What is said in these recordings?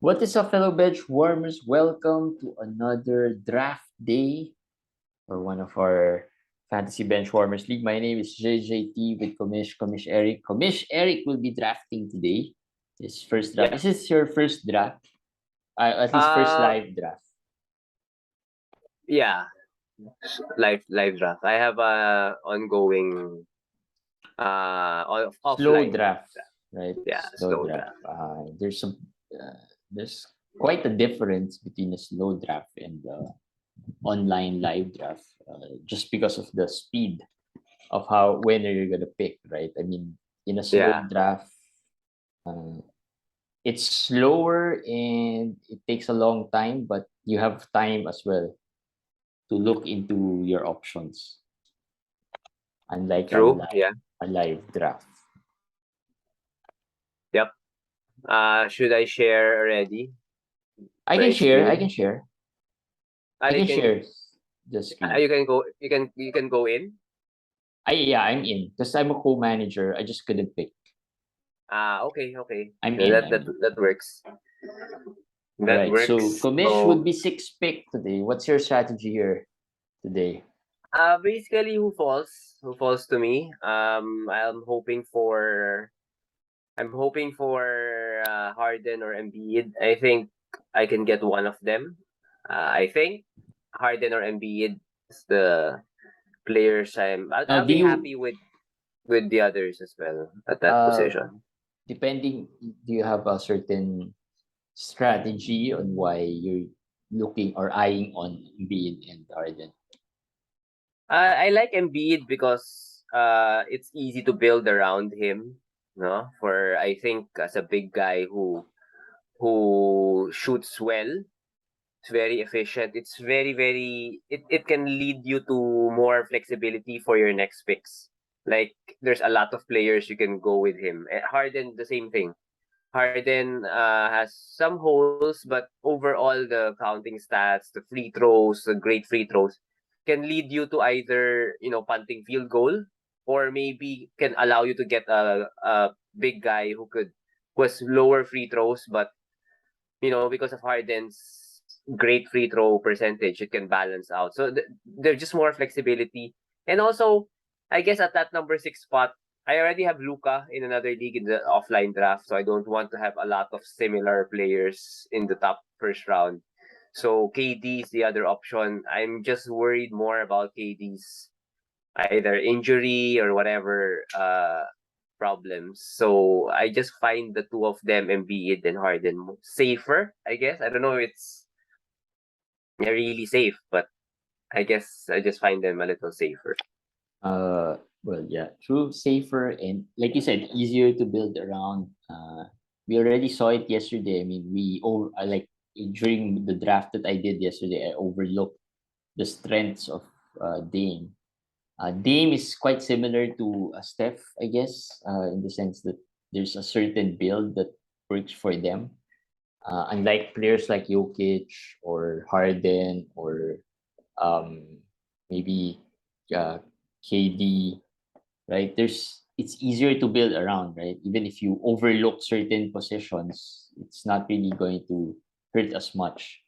What is up, fellow bench warmers? Welcome to another draft day for one of our Fantasy Bench Warmers League. My name is JJT with Commish Eric. Commish Eric will be drafting today. His first draft. Yeah. Is this your first draft? At least first Uh, live draft. yeah. Live draft. I have a ongoing Slow offline draft, draft. right? Yeah, Slow slow draft. draft. There's quite a difference between a slow draft and online live draft, just because of the speed of how when are you gonna pick, right? I mean, in a slow Yeah. draft, uh, it's slower and it takes a long time, but you have time as well to look into your options, unlike True. Yeah. a live draft. Yep. Should I share already I can my share. I can screen? share. I You can can share the screen. you can go you can go in. Yeah, I'm in because I'm a co-manager. I just couldn't pick. Okay. I'm Yeah, in. that I'm that in. that works. All That right. So works. Komish would So be sixth pick today. What's your strategy here today? basically who falls to me. I'm hoping for Harden or Embiid. I think I can get one of them. I think Harden or Embiid is the players Now, I'll do be you happy with the others as well at that uh position. depending, do you have a certain strategy on why you're looking or eyeing on Embiid and Harden? I like Embiid because it's easy to build around him. No, for I think as a big guy who shoots well. It's very efficient. It's it can lead you to more flexibility for your next picks. Like there's a lot of players you can go with him. Harden, the same thing. Harden has some holes, but overall the counting stats, the free throws, the great free throws can lead you to either punting field goal or maybe can allow you to get a big guy who has lower free throws but because of Harden's great free throw percentage, it can balance out. So there's just more flexibility. And also, I guess at that number 6 spot, I already have Luca in another league in the offline draft, so I don't want to have a lot of similar players in the top first round. So KD is the other option. I'm just worried more about KD's either injury or whatever problems. So I just find the two of them, Embiid and Harden, safer. I guess I don't know if it's really safe, but I guess I just find them a little safer. Well, yeah, true, safer, and like you said, easier to build around. We already saw it yesterday. I mean, like during the draft that I did yesterday, I overlooked the strengths of Dame. Dame is quite similar to Steph, I guess, in the sense that there's a certain build that works for them. Unlike players like Jokic or Harden or um, maybe uh, KD, right? It's easier to build around, right? Even if you overlook certain positions, it's not really going to hurt as much.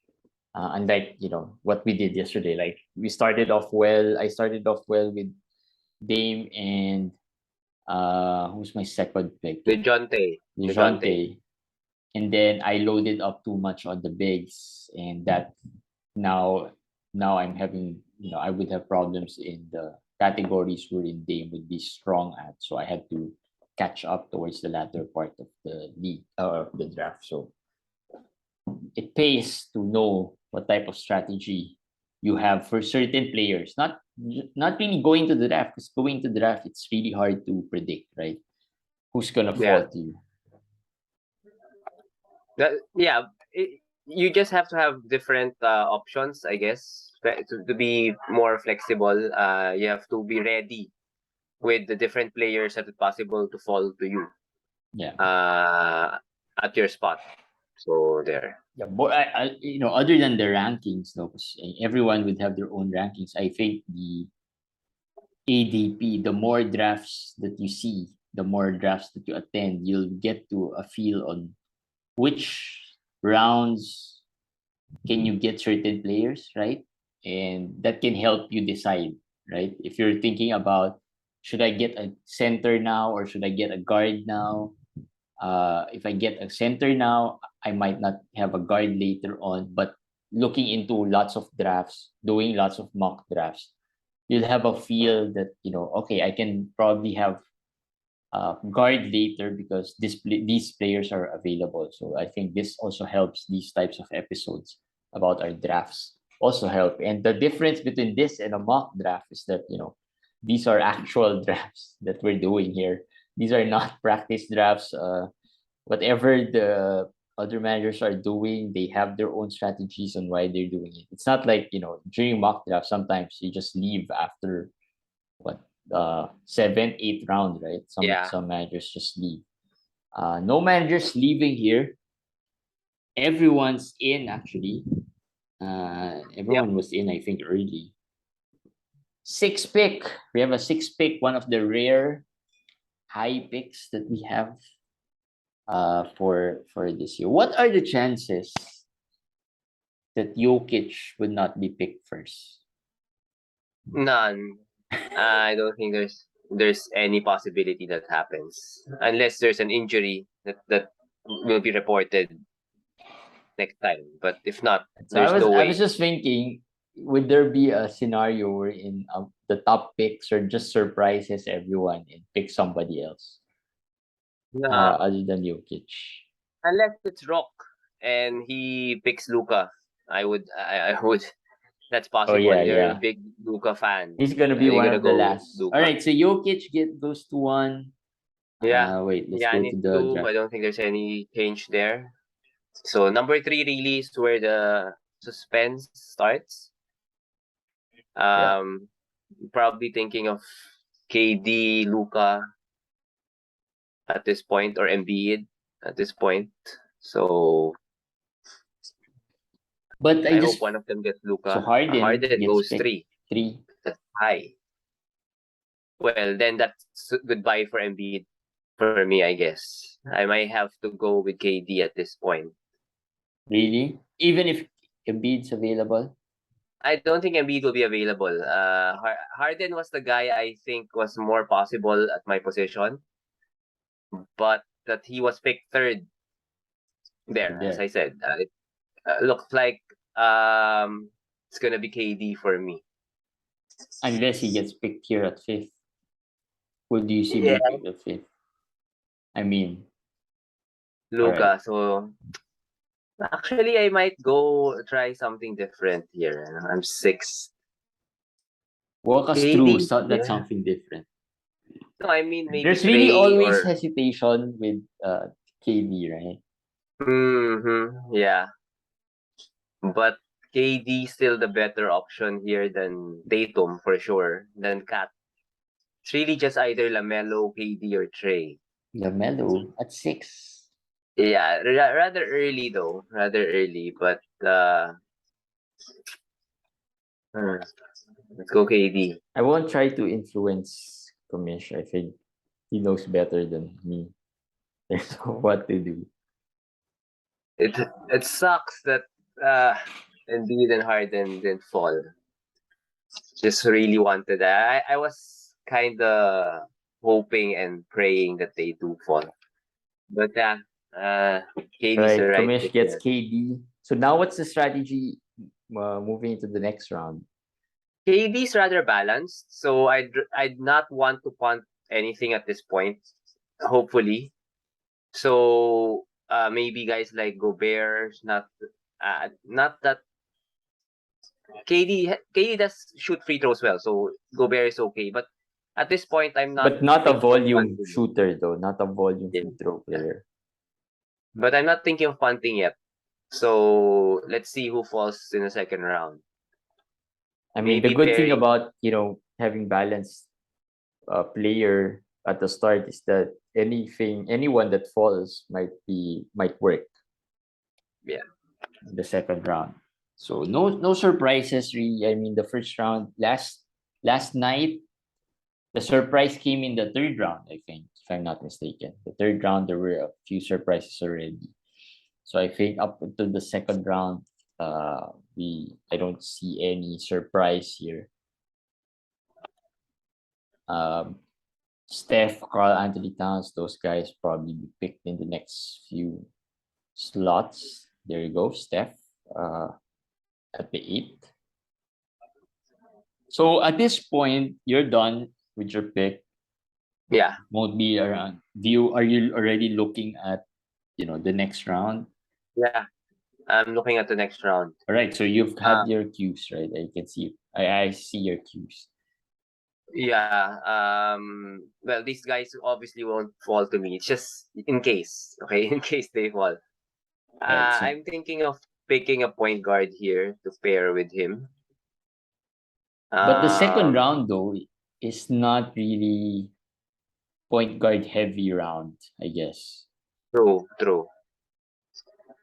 Unlike what we did yesterday, like we started off well. I started off well with Dame and who's my second pick? Dejounte. Dejounte. And then I loaded up too much on the bigs, and that now I'm having I would have problems in the categories wherein Dame would be strong at. So I had to catch up towards the latter part of the league of the draft. So it pays to know what type of strategy you have for certain players. Not really going to the draft, because going to the draft it's really hard to predict, right? Who's gonna Yeah, fall to you? yeah. You just have to have different options, I guess, to be more flexible. You have to be ready with the different players that it's possible to fall to you Yeah. uh, at your spot. So there. Yeah, but other than the rankings, though, 'cause everyone would have their own rankings. I think the ADP, the more drafts that you see, the more drafts that you attend, you'll get to a feel on which rounds can you get certain players, right? And that can help you decide, right? If you're thinking about, should I get a center now or should I get a guard now? If I get a center now, I might not have a guard later on. But looking into lots of drafts, doing lots of mock drafts, you'll have a feel that, okay, I can probably have guard later because these players are available. So I think this also helps. These types of episodes about our drafts also help. And the difference between this and a mock draft is that, these are actual drafts that we're doing here. These are not practice drafts. Whatever the other managers are doing, they have their own strategies on why they're doing it. It's not like, during mock draft, sometimes you just leave after what, 7th, 8th round, right? Yeah. Some managers just leave. No managers leaving here. Everyone's in actually. Yep. Everyone was in, I think, early. 6th pick. We have a 6th pick, one of the rare high picks that we have for this year. What are the chances that Jokic would not be picked first? None. I don't think there's any possibility that happens unless there's an injury that will be reported next time. But if not, So I there's was no I was way. just thinking, would there be a scenario where in the top picks or just surprises everyone and pick somebody else Nah, other than Jokic? unless it's Rock and he picks Luca, I would. That's Oh possible. yeah, You're a yeah. big Luca fan. He's gonna be You're one gonna of the go last. All Luca. right, so Jokic goes to one. Yeah. Wait, let's go to Yannick the 2. I draft. don't think there's any change there. So number 3 really is where the suspense starts. Yeah. Probably thinking of KD, Luca at this point, or Embiid at this point. So But I hope one of them gets so Luca. Harden Harden gets goes picked 3. 3. That's high. Well, then that's goodbye for Embiid for me, I guess. I might have to go with KD at this point. Really? Even if Embiid's available? I don't think Embiid will be available. Harden was the guy I think was more possible at my position, but that he was picked 3rd there, as There. I said. It looks like it's gonna be KD for me. Unless he gets picked here at 5th. Who do you see Yeah, being picked at 5th? I mean, all right. Luca. So actually, I might go try something different here. I'm 6th. Walk us through KD, that's yeah. something different. No, I mean maybe There's really Trey always or. hesitation with KD, right? Yeah. But KD still the better option here than Tatum for sure, than Kat. It's really just either LaMelo, KD, or Trey. LaMelo at 6. Yeah, rather early though. Rather early, but let's go KD. I won't try to influence Commish. I think he knows better than me. What to do. It sucks that Embiid and Harden didn't fall. Just really wanted that. I was kind of hoping and praying that they do fall. But KD's the Right, right Commish pick gets there. KD. So now what's the strategy moving into the next round? KD's rather balanced, so I'd not want to punt anything at this point. Hopefully, so maybe guys like Gobert, not that KD does shoot free throws well, so Gobert is okay. But at this point, I'm not But not a thinking of volume punting. shooter though, not a volume Yeah. free throw player. But I'm not thinking of punting yet. So let's see who falls in the second round. I mean, the Maybe good thing pairing. about having balanced player at the start is that anyone that falls might work. Yeah. In the second round. So no surprises really. I mean, the first round last night, the surprise came in the third round. I think I'm not mistaken. The third round, there were a few surprises already. So I think up until the second round, I don't see any surprise here. Steph, Carl Anthony Towns, those guys probably be picked in the next few slots. There you go, Steph, at the 8th. So at this point, you're done with your pick. Yeah. Won't be around. Are you already looking at the next round? Yeah. I'm looking at the next round. All right. So you've had your cues, right? I can see. I see your cues. Yeah. Well, these guys obviously won't fall to me. It's just in case. Okay, in case they fall. Right. So, I'm thinking of picking a point guard here to pair with him. but the second Um, round though is not really point guard heavy round, I guess. True.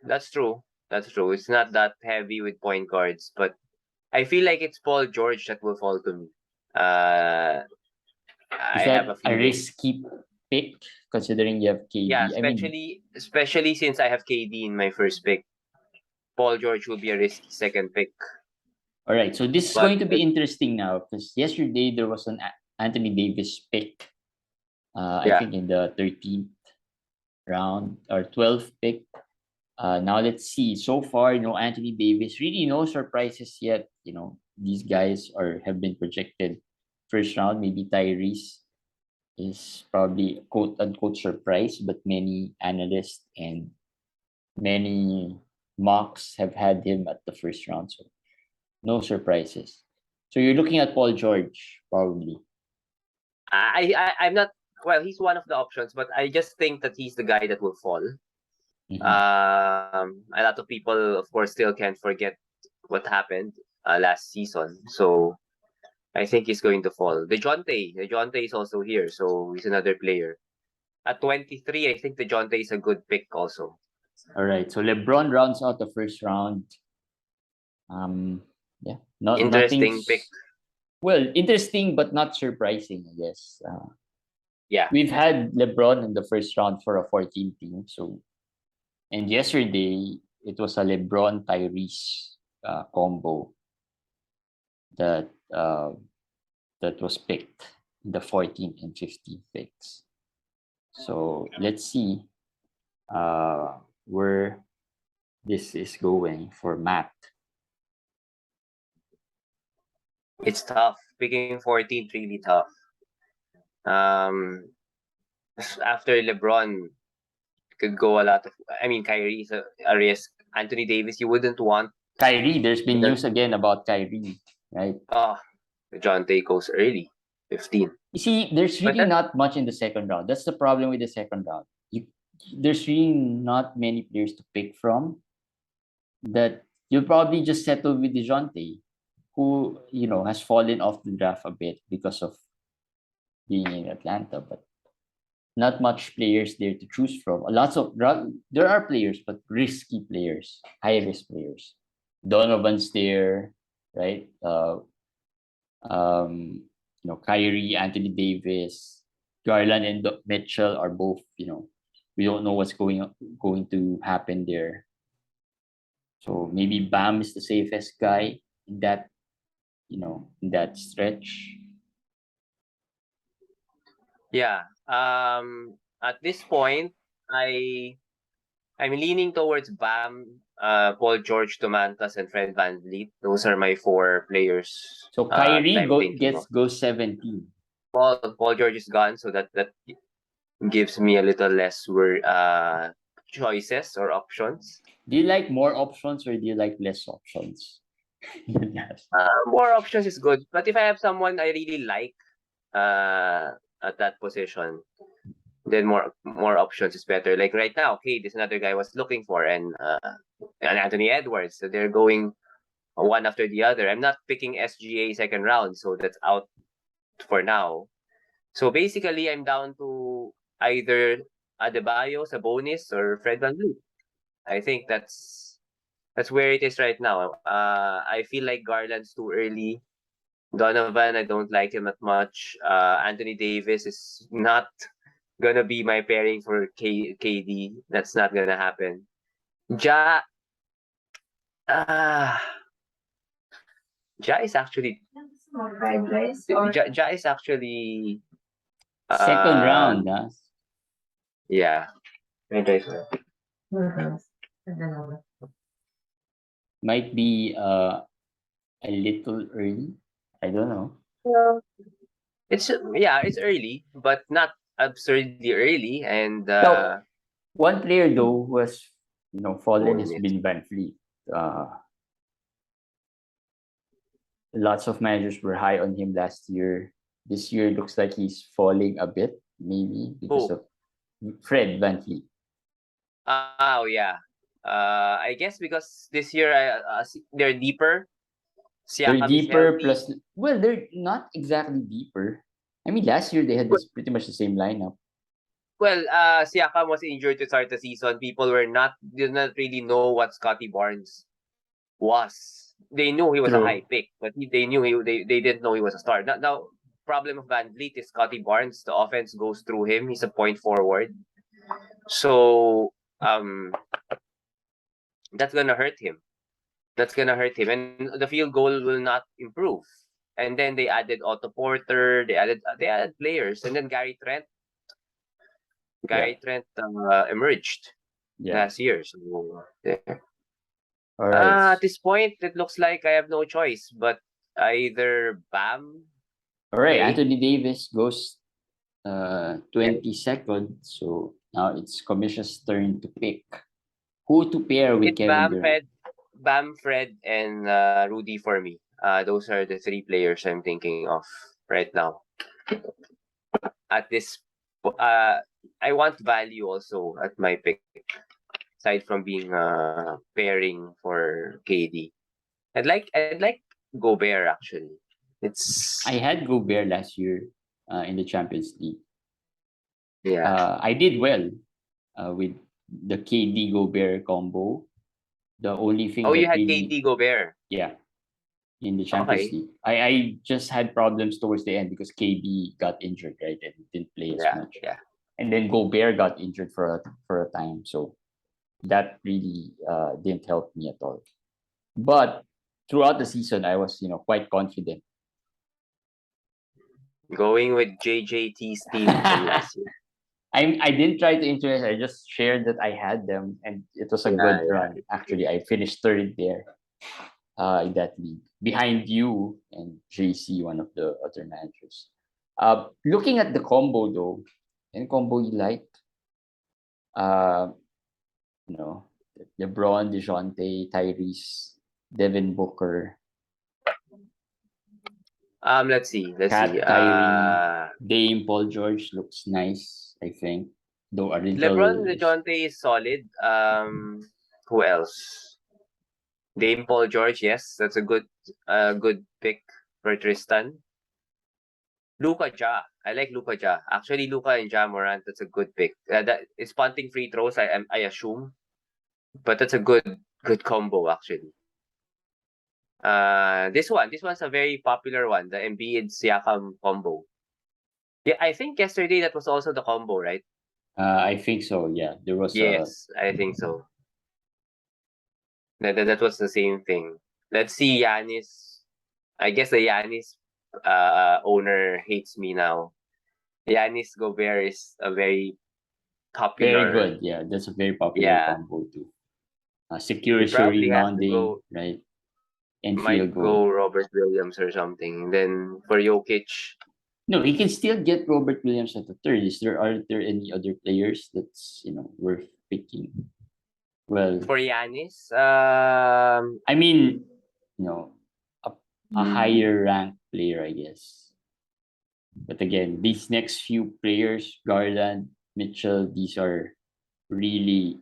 That's true. That's true. It's not that heavy with point guards, but I feel like it's Paul George that will fall to me. Is I have a that a feeling. risky pick considering you have KD? Yeah, I mean, especially since I have KD in my first pick. Paul George will be a risky second pick. all right. So this is But going to be interesting now because yesterday there was an Anthony Davis pick. I yeah, think in the 13th round or 12th pick. Now let's see. So far, no Anthony Davis. Really, no surprises yet. These guys have been projected first round. Maybe Tyrese is probably quote unquote surprise, but many analysts and many mocks have had him at the first round. So no surprises. So you're looking at Paul George probably. I'm not. Well, he's one of the options, but I just think that he's the guy that will fall. Mm-hmm. A lot of people, of course, still can't forget what happened last season. So I think he's going to fall. DeJounte is also here, so he's another player. At 23, I think DeJounte is a good pick also. All right. So LeBron rounds out the first round. Yeah, Interesting pick. well, interesting but not surprising, I guess. Yeah. We've had LeBron in the first round for a 14 team. So, and yesterday it was a LeBron Tyrese combo that that was picked in the 14th and 15th picks. So let's see where this is going for Matt. It's tough. Picking 14th really tough. After LeBron could go a lot of. I mean, Kyrie is a risk. Anthony Davis, you wouldn't want. Kyrie, there's been Because, news again about Kyrie, right? DeJounte goes early, 15. You see, there's But really not much in the second round. That's the problem with the second round. There's really not many players to pick from that you'll probably just settle with DeJounte, who, has fallen off the draft a bit because of being in Atlanta, but not much players there to choose from. There are players, but risky players, high risk players. Donovan's there, right? Kyrie, Anthony Davis, Garland, and Mitchell are both. We don't know what's going to happen there. So maybe Bam is the safest guy in that, in that stretch. yeah. At this point, I'm leaning towards Bam, Paul George, Domantas, and Fred VanVleet. Those are my 4 players. So That Kyrie I'm thinking of. goes 17. Paul George is gone, so that gives me a little less choices or options. Do you like more options or do you like less options? Yes. More options is good, but if I have someone I really like at that position, then more options is better. Like right now, okay, this another guy I was looking for, and Anthony Edwards. So they're going one after the other. I'm not picking SGA second round, so that's out for now. So basically, I'm down to either Adebayo, Sabonis, or Fred VanVleet. I think that's where it is right now. I feel like Garland's too early. Donovan, I don't like him that much. Anthony Davis is not gonna be my pairing for KD. That's not gonna happen. Ja, ah, Ja is actually Ja is actually Second round, um huh? yeah. Fried rice. Might be a little early. I don't know. Well, it's it's early, but not absurdly early. And Now, one player though who has fallen 4 has minutes. been Van Fleet. Lots of managers were high on him last year. This year looks like he's falling a bit, maybe because Who? of Fred Van Fleet. Oh yeah. I guess because this year they're deeper. They're Siakam is deeper healthy. plus well, they're not exactly deeper. I mean, last year they had this pretty much the same lineup. Well, Siakam was injured to start the season. People did not really know what Scotty Barnes was. They knew he was a high True. pick, but they didn't know he was a star. Now problem of Van Vliet is Scotty Barnes. The offense goes through him. He's a point forward, so that's gonna hurt him. That's gonna hurt him, and the field goal will not improve. And then they added Otto Porter. They added players, and then Gary Trent. Yeah. Gary Trent emerged Yeah. last year. So there. All right. At this point, it looks like I have no choice but either Bam, All right. Clay, Anthony Davis goes and 22nd. So now it's Commission's turn to pick who to pair with it's Kevin Durant. Bam, Fred, and Rudy for me. Those are the three players I'm thinking of right now. At this, I want value also at my pick. Aside from being pairing for KD, I'd like Gobert actually. I It's had Gobert last year in the Champions League. yeah. I did well with the KD Gobert combo. The only thing Oh, you that had really, KD Gobert. yeah, in the Champions Okay. League, I just had problems towards the end because KD got injured, right, and didn't play as Yeah, much, yeah. and then Gobert got injured for a time, so that really didn't help me at all. But throughout the season, I was quite confident. Going with JJT's team from last year. I didn't try to influence. I just shared that I had them, and it was a Yeah, good run. yeah. Actually, I finished third there in that league, behind you and JC, one of the other managers. Looking at the combo though, any combo you like? Uh, you know, LeBron, Dejounte, Tyrese, Devin Booker, Let's see. Let's see. Cat, Kyrie, Dame, Paul George looks nice. I think, though a LeBron little. DeJounte is solid. Who else? Dame Paul George. Yes, that's a good pick for Tristan. Luka Ja. I like Luka Ja. Actually, Luka and Ja Morant. That's a good pick. That is punting free throws. I assume, but that's a good combo actually. This one's a very popular one. The Embiid Siakam combo. Yeah, I think yesterday that was also the combo, right? I think so. Yeah, there was a Yes, I think so. That was the same thing. Let's see Yanis. I guess the Yanis owner hates me now. Yanis Gobert is a very very popular. good. Yeah, that's a very popular Yeah, combo too. he Secures your probably has to rebounding, go. right, and field Might goal. go Robert Williams or something. And then for Jokic, No, he can still get Robert Williams at the third. Are there any other players that's worth picking? Well, for Yanis, I mean, you know, a, a higher ranked player, I guess. But again, these next few players, Garland, Mitchell, these are really,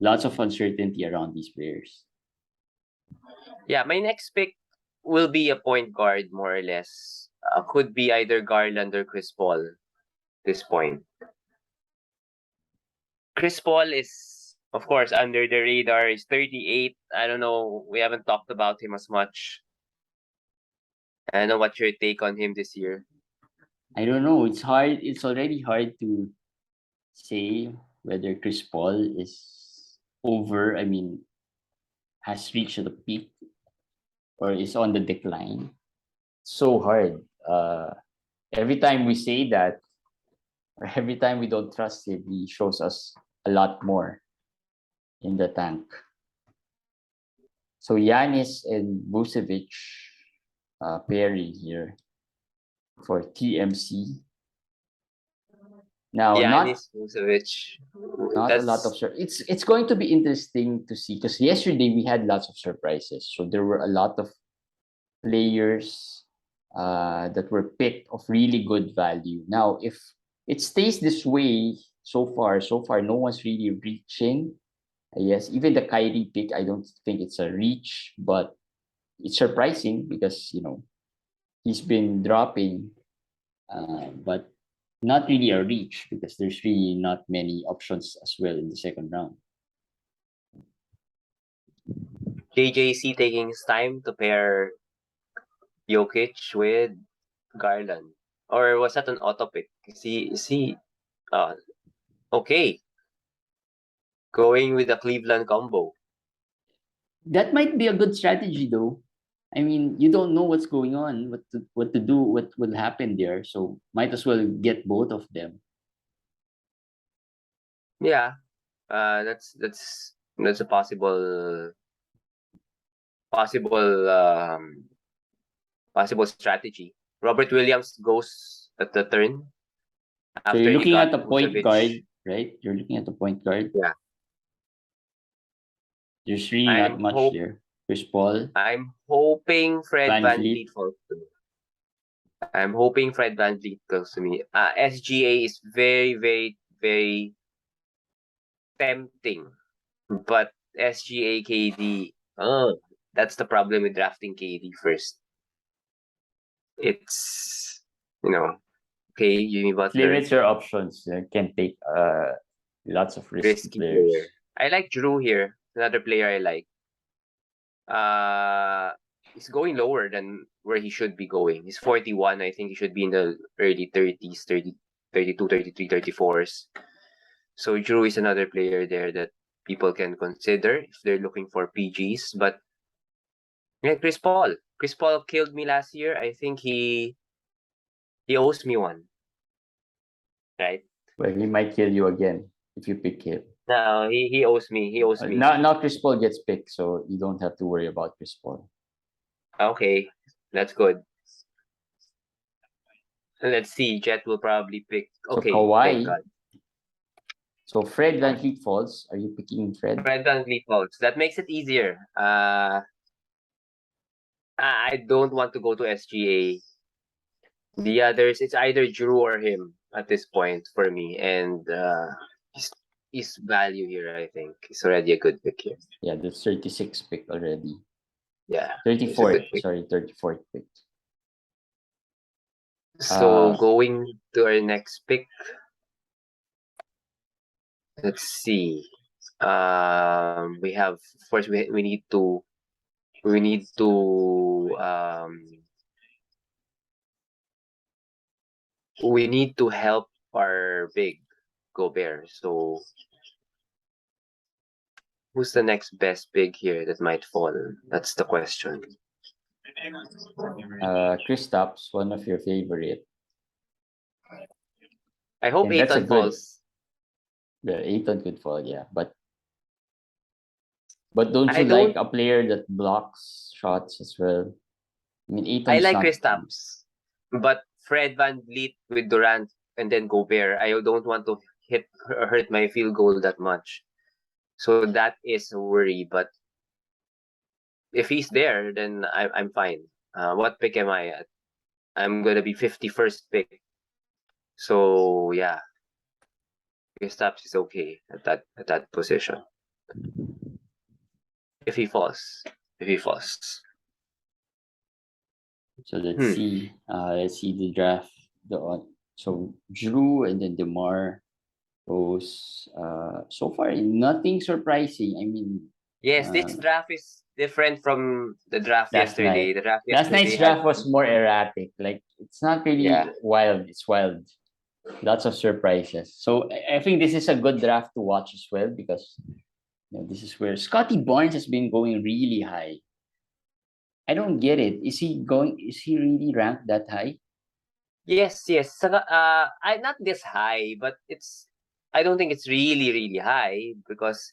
lots of uncertainty around these players. yeah, my next pick will be a point guard, more or less. Could be either Garland or Chris Paul. This point, Chris Paul is, of course, under the radar. He's 38. I don't know. We haven't talked about him as much. I don't know what's your take on him this year. I don't know. It's hard. It's already hard to say whether Chris Paul is over. I mean, has reached the peak or is on the decline. So hard. Every time we say that, or every time we don't trust him, he shows us a lot more in the tank. So Yanis and Vucevic pairing here for TMC. Now, Giannis Vucevic. not a lot of That's it's going to be interesting to see because yesterday we had lots of surprises. So there were a lot of players that were picked of really good value. Now, if it stays this way so far, no one's really reaching. Yes, even the Kyrie pick, I don't think it's a reach, but it's surprising because he's been dropping, but not really a reach because there's really not many options as well in the second round. JJC taking his time to pair Jokic with Garland. Or was that an auto pick? Is he uh okay. Going with the Cleveland combo. That might be a good strategy though. I mean, you don't know what's going on, what to do, what will happen there. So might as well get both of them. Yeah. That's a possible strategy. Robert Williams goes at the turn So you're after he looking at got the point Vucevic. guard, right? You're looking at the point guard. Yeah. There's really not I'm much hope there. Chris Paul, I'm hoping Fred Van Van Vliet. Vliet falls to me. I'm hoping Fred Van Vliet goes to me. SGA is very, very, very tempting. But SGA KD, oh, that's the problem with drafting KD first. It's, okay, Jimmy Butler, Limits your options. You can take lots of risky risky player. players. I like Drew here, another player I like. He's going lower than where he should be going. He's 41. I think he should be in the early 30s, 30, 32, 33, 34s. So Drew is another player there that people can consider if they're looking for PGs. But yeah, Chris Paul. Chris Paul killed me last year. I think he owes me one. Right? Well, he might kill you again if you pick him. No, he owes me. He owes me. Now Chris Paul gets picked, so you don't have to worry about Chris Paul. Okay, that's good. Let's see. Jet will probably pick. Okay, So thank Kawhi. God. So Fred Van Vliet falls. Are you picking Fred? Fred VanVleet falls. That makes it easier. I don't want to go to SGA. The others, it's either Drew or him at this point for me. And his value here, I think, is already a good pick here. Yeah, the 36 pick already. Yeah. 34th. Sorry, 34th pick. So going to our next pick. Let's see. We have, of course, we need to help our big Gobert. So who's the next best big here that might fall? That's the question. Kristaps, one of your favorite. I hope And that's a Aiton good. falls. The Aiton could fall, yeah, but don't I you don't. like a player that blocks shots as well? I mean, I Aiton's like not. Kristaps, but Fred VanVleet with Durant and then Gobert, I don't want to hurt my field goal that much. So that is a worry. But if he's there, then I'm fine. What pick am I at? I'm gonna be 51st pick. So yeah, Kristaps is okay at that position. If he falls. So let's see. Let's see the draft. So Drew and then DeMar goes. So far, nothing surprising. I mean, Yes, this draft is different from the draft Last yesterday. night. The draft Last yesterday night's had, draft was more erratic. Like it's not really yeah. wild. It's wild. Lots of surprises. So I think this is a good draft to watch as well because this is where Scotty Barnes has been going really high. I don't get it. Is he really ranked that high? Yes, yes. I not this high, but I don't think it's really, really high because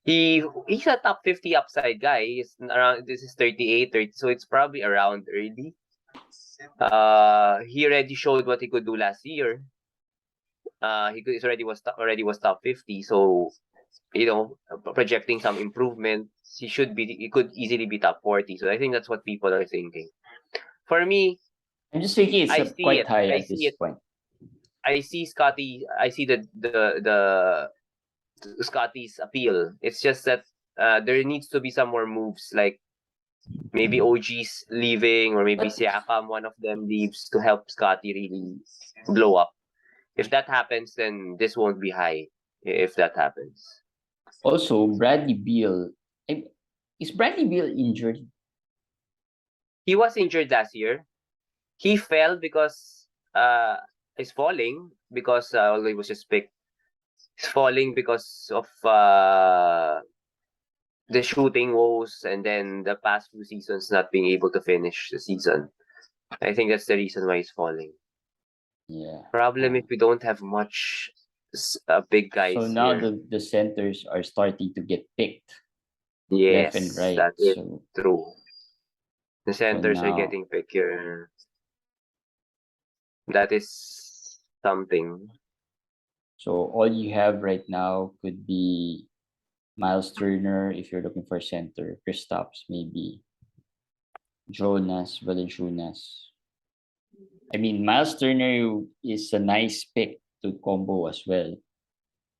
he's a top 50 upside guy. He's around, this is 38, 30, so it's probably around early. He already showed what he could do last year. He already was top 50, so projecting some improvement, he could easily be top 40. So I think that's what people are thinking. For me, I'm just thinking it's I see quite it. high I at see this it. point. I see Scotty. I see the Scotty's appeal. It's just that there needs to be some more moves, like maybe OG's leaving or maybe Siakam, one of them leaves to help Scotty really blow up. If that happens, then this won't be high. If that happens, Also, Bradley Beal. Is Bradley Beal injured? he was injured last year. He fell because he's falling because although he was just picked, he's falling because of the shooting woes and then the past few seasons not being able to finish the season. I think that's the reason why he's falling. Yeah. Problem if we don't have much big So guys now here. the centers are starting to get picked left and Yes, right. that is true. The So centers are now getting bigger. That is something. so all you have right now could be Miles Turner if you're looking for center, Kristaps maybe, Jonas Valanciunas. I mean, Miles Turner is a nice pick to combo as well.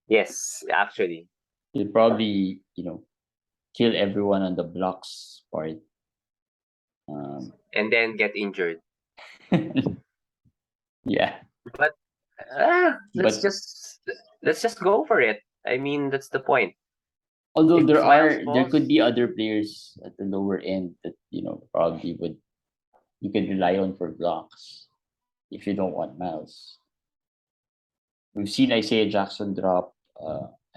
Yes, actually. He'll probably kill everyone on the blocks part. And then get injured. Yeah, But uh, let's but just let's just go for it. I mean, that's the point. although If Miles there could falls, be other players at the lower end that probably would you can rely on for blocks if you don't want Miles. We've seen Isaiah Jackson drop.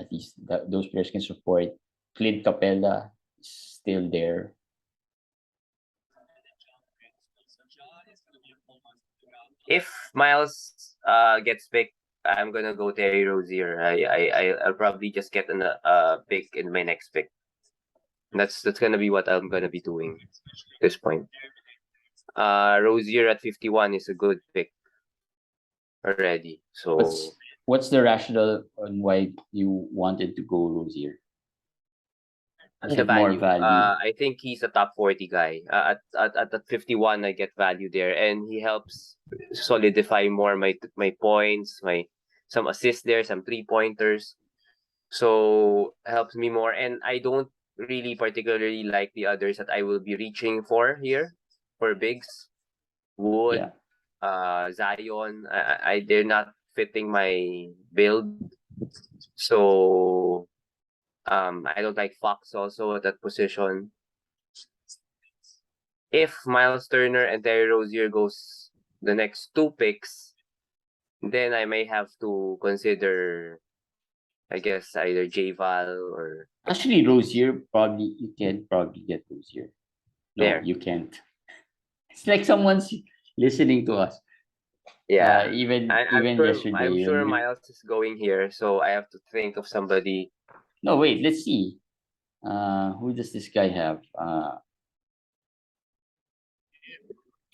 At least those players can support. Clint Capella is still there. if Miles gets picked, I'm gonna go Terry Rozier. I'll probably just get a pick in my next pick. That's gonna be what I'm gonna be doing at this point. Rozier at 51 is a good pick already. So What's the rationale on why you wanted to go Rozier? Is the it more value. value? I think he's a top 40 guy. At 51, I get value there, and he helps solidify more my points, some assists there, some 3-pointers. So helps me more, and I don't really particularly like the others that I will be reaching for here for bigs. Wood, Yeah. Zion. They're not fitting my build. So I don't like Fox also at that position. If Miles Turner and Terry Rozier goes the next two picks, then I may have to consider, I guess, either J-Val or Actually, Rozier you can probably get Rozier. No, there. you can't. It's like someone's listening to us. Yeah. Even yesterday I'm when sure we Miles is going here, so I have to think of somebody. no wait, let's see. Who does this guy have?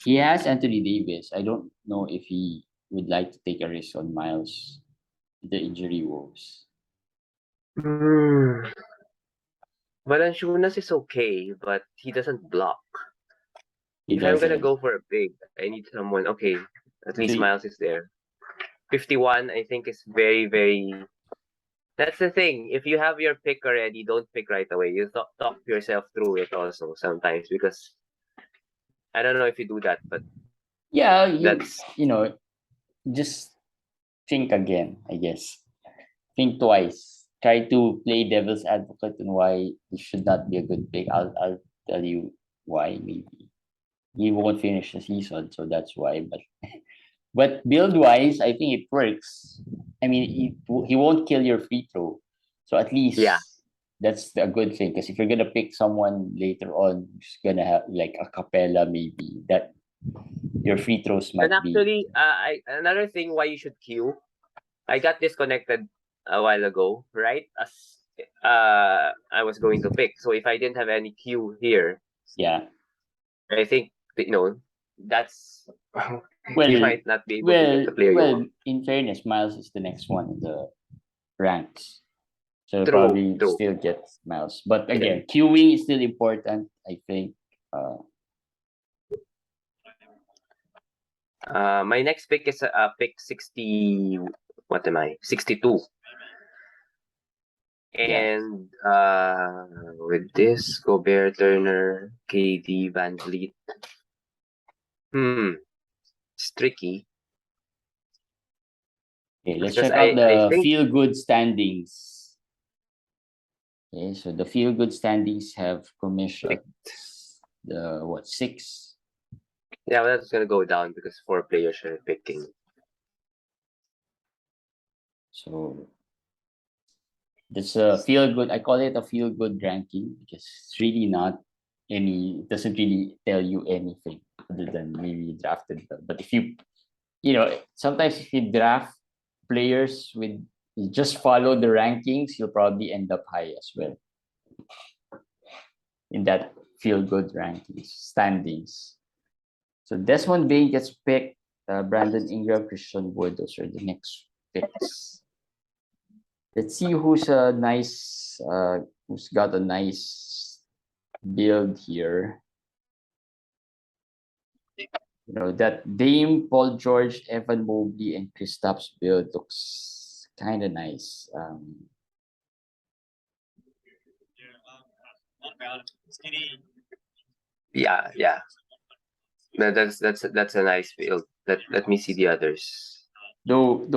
He has Anthony Davis. I don't know if he would like to take a risk on Miles, the injury woes. Hmm. Valanciunas is okay, but he doesn't block. He If I'm gonna doesn't. go for a big, I need someone. Okay, at So least Miles is there. 51, I think, is very, very. That's the thing. If you have your pick already, don't pick right away. You talk yourself through it also sometimes because I don't know if you do that, but yeah, that's just think again. I guess think twice. try to play devil's advocate and why this should not be a good pick. I'll tell you why. Maybe he won't finish the season, so that's why. But build wise, I think it works. I mean, he won't kill your free throw, so at Yeah. least that's a good thing. Because if you're gonna pick someone later on who's gonna have like a capella, maybe that your free throws And might be. actually, another thing why you should queue. I got disconnected a while ago, right? As I was going to pick. So if I didn't have any queue here, Yeah. I think that's you Well, might not be able to get the player you well. want. In fairness, Miles is the next one in the ranks, so you'll True, probably true. still get Miles. But Yeah. again, queuing is still important. I think. My next pick is pick 60. What am I? 62. Yeah. And with this, Gobert, Turner, KD, Van Vliet. It's tricky Okay, let's because check out I the think feel good standings. Okay, so the feel good standings have commish at the what, 6? yeah, well, that's gonna go down because 4 players are picking. So that's a feel good. I call it a feel good ranking because it's really not any. It doesn't really tell you anything other than maybe you drafted them. But if sometimes if you draft players with you just follow the rankings, you'll probably end up high as well in that feel good rankings standings. So Desmond Bain gets picked. Brandon Ingram, Christian Wood, those are the next picks. Let's see who's got a nice build here. That Dame, Paul George, Evan Mobley, and Kristaps build looks kind of nice. Yeah. That's a nice build. Let me see the others. Though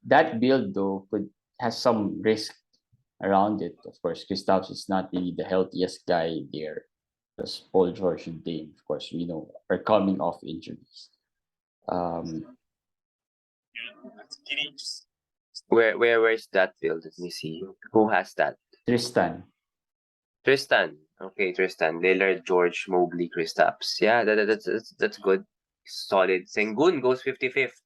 that build though could has some risk around it. Of course, Kristaps is not really the healthiest guy there. Because Paul George and Dame, of course, we know are coming off injuries. Where's that build? Let me see. Who has that? Tristan. Tristan. Okay, Tristan. Lillard, George, Mobley, Kristaps. Yeah, that's good. Solid. Sengun goes 55th.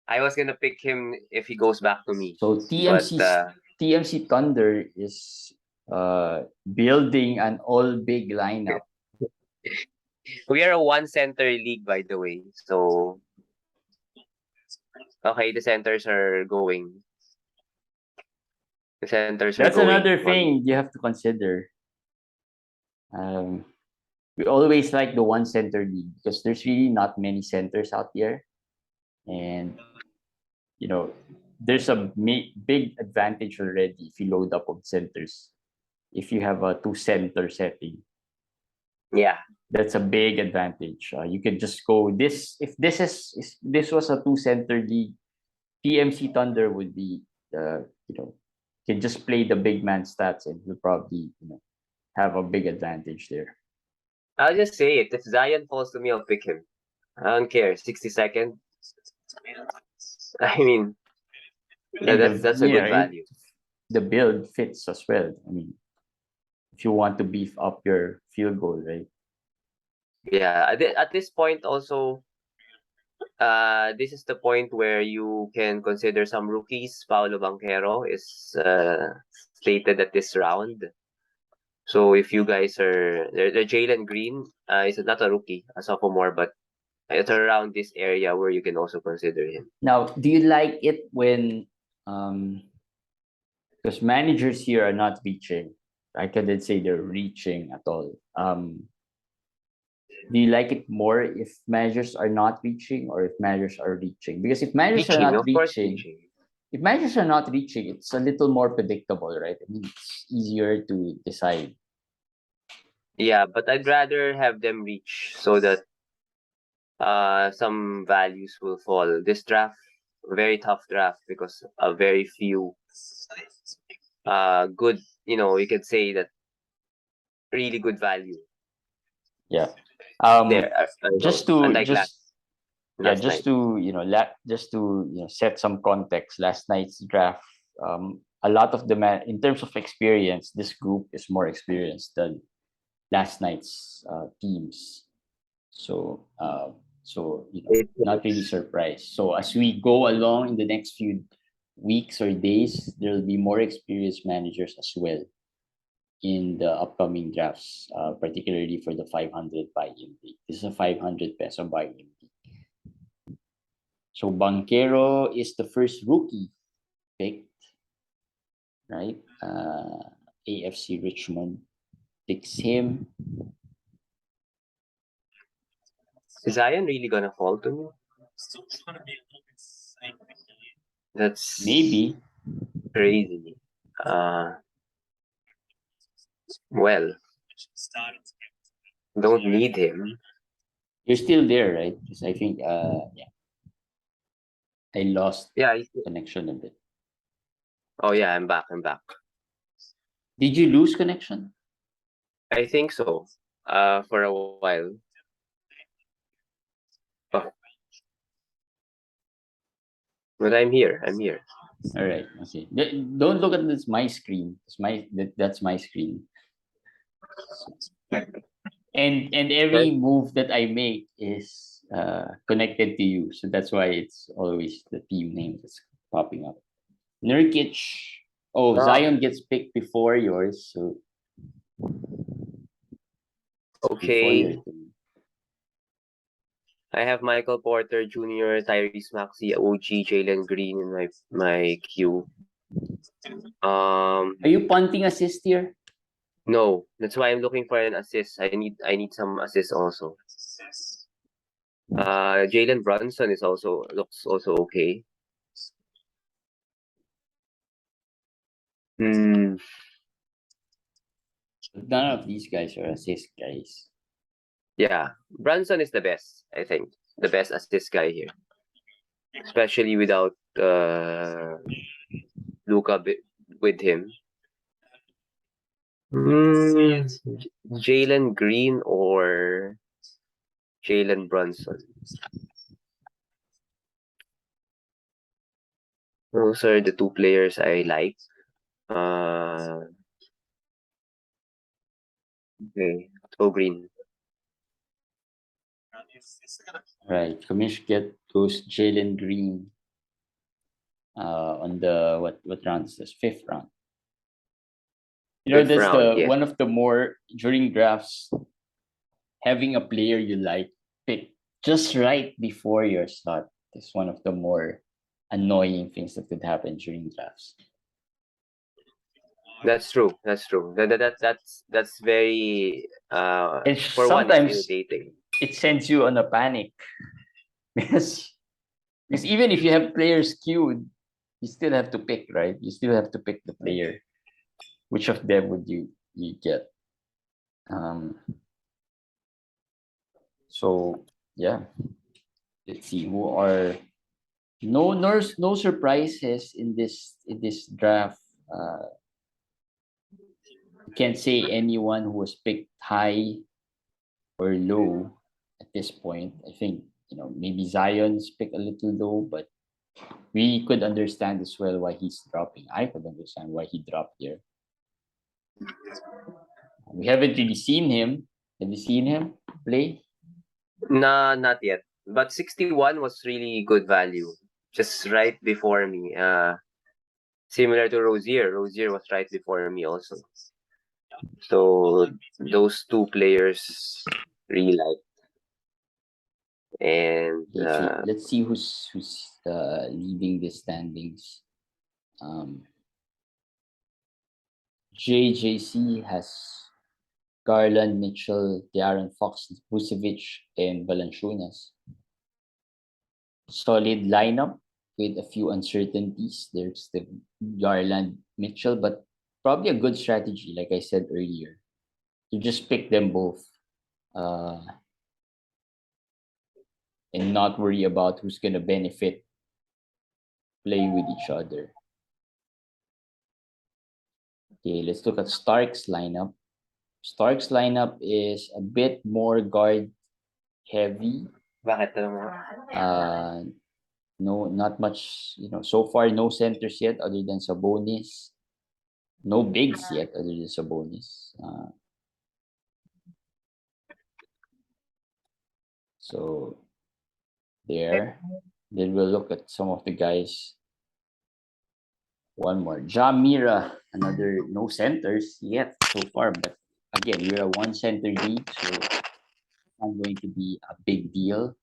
I was gonna pick him if he goes back to me. So But TMC Thunder is building an all big lineup. we are a one center league, by the way. So okay, the centers are going. The centers are That's going another on. thing you have to consider. We always like the one center league because there's really not many centers out there, and there's a big advantage already if you load up on centers. If you have a two center setting, Yeah. that's a big advantage. You can just go this if this was a two center league, TMC Thunder would be can just play the big man stats and you'll probably have a big advantage there. I'll just say it. If Zion falls to me, I'll pick him. I don't care. 60-second. I mean, And that's a good value. the build fits as well. I mean, if you want to beef up your field goal, right? Yeah. At this point, also, this is the point where you can consider some rookies. Paolo Banchero is slated at this round. So if you guys are the Jalen Green, is not a rookie, a sophomore, but it's around this area where you can also consider him. Now, do you like it when because managers here are not reaching? I couldn't say they're reaching at all. Do you like it more if managers are not reaching or if managers are reaching? Because if managers are Reaching, not of course, reaching, reaching. if managers are not reaching, it's a little more predictable, right? I mean, it's easier to decide. Yeah, but I'd rather have them reach so that some values will fall. This draft, very tough draft because a very few good, you could say that really good value Yeah. there. Just to Unlike just yeah, last just night. to just to set some context. Last night's draft, a lot of the in terms of experience, this group is more experienced than last night's teams. So not really surprised. So as we go along in the next few weeks or days, there will be more experienced managers as well in the upcoming drafts, particularly for the 500 buy-in league. This is a 500 peso buy-in league. So Banquero is the first rookie picked, right? AFC Richmond picks him. Is Zion really gonna fall to me? That's Maybe. crazy. Well, don't need him. You're still there, right? Because I think, I lost Yeah. connection a bit. Oh yeah, I'm back. I'm back. Did you lose connection? I think so. For a while. Oh. But I'm here. I'm here. All right. Okay. Don't look at this my screen. That's my screen. And every move that I make is connected to you, so that's why it's always the team name that's popping up. Nurkic. Oh, Ah, Zion gets picked before yours, so before your okay. team. I have Michael Porter Jr., Tyrese Maxey, OG, Jalen Green in my queue. Are you punting assist here? No, that's why I'm looking for an assist. I need some assist also. Jalen Brunson looks also okay. Hmm. None of these guys are assist guys. Yeah, Brunson is the best. I think the best assist guy here, especially without Luka with him. Jalen Green or Jalen Brunson. Those are the two players I like. Okay, let's go Green. Right. Commish goes Jalen Green on the what round is this? Fifth round. Fifth That's round, the yes. one of the more during drafts, having a player you like pick just right before your start is one of the more annoying things that could happen during drafts. That's true. That's true. That's very And for one, it's sometimes irritating. it sends you on a panic because even if you have players queued, you still have to pick, right? You still have to pick the player. Which of them would you get? Um, so yeah, let's see who are no surprises in this draft. You can't say anyone who was picked high or low at this point. I think maybe Zion's picked a little low, but we could understand as well why he's dropping. I could understand why he dropped here. We haven't really seen him. Have you seen him play? Nah, not yet. But 61 was really good value. Just right before me. Similar to Rozier. Rozier was right before me also. So those two players really like. And Okay, so let's see who's leading the standings. Um, JJC has Garland, Mitchell, De'Aaron Fox, Vucevic, and Valanciunas. Solid lineup with a few uncertainties. There's the Garland, Mitchell, but probably a good strategy, like I said earlier, to just pick them both uh, and not worry about who's going to benefit play with each other. Okay, let's look at Stark's lineup. Stark's lineup is a bit more guard heavy. Bakit mo? No, not much, so far no centers yet other than Sabonis. No bigs yet other than Sabonis. So there. Then we'll look at some of the guys. One more. Jamira, another no centers yet so far, but again, we're a one center league, so it's not going to be a big deal.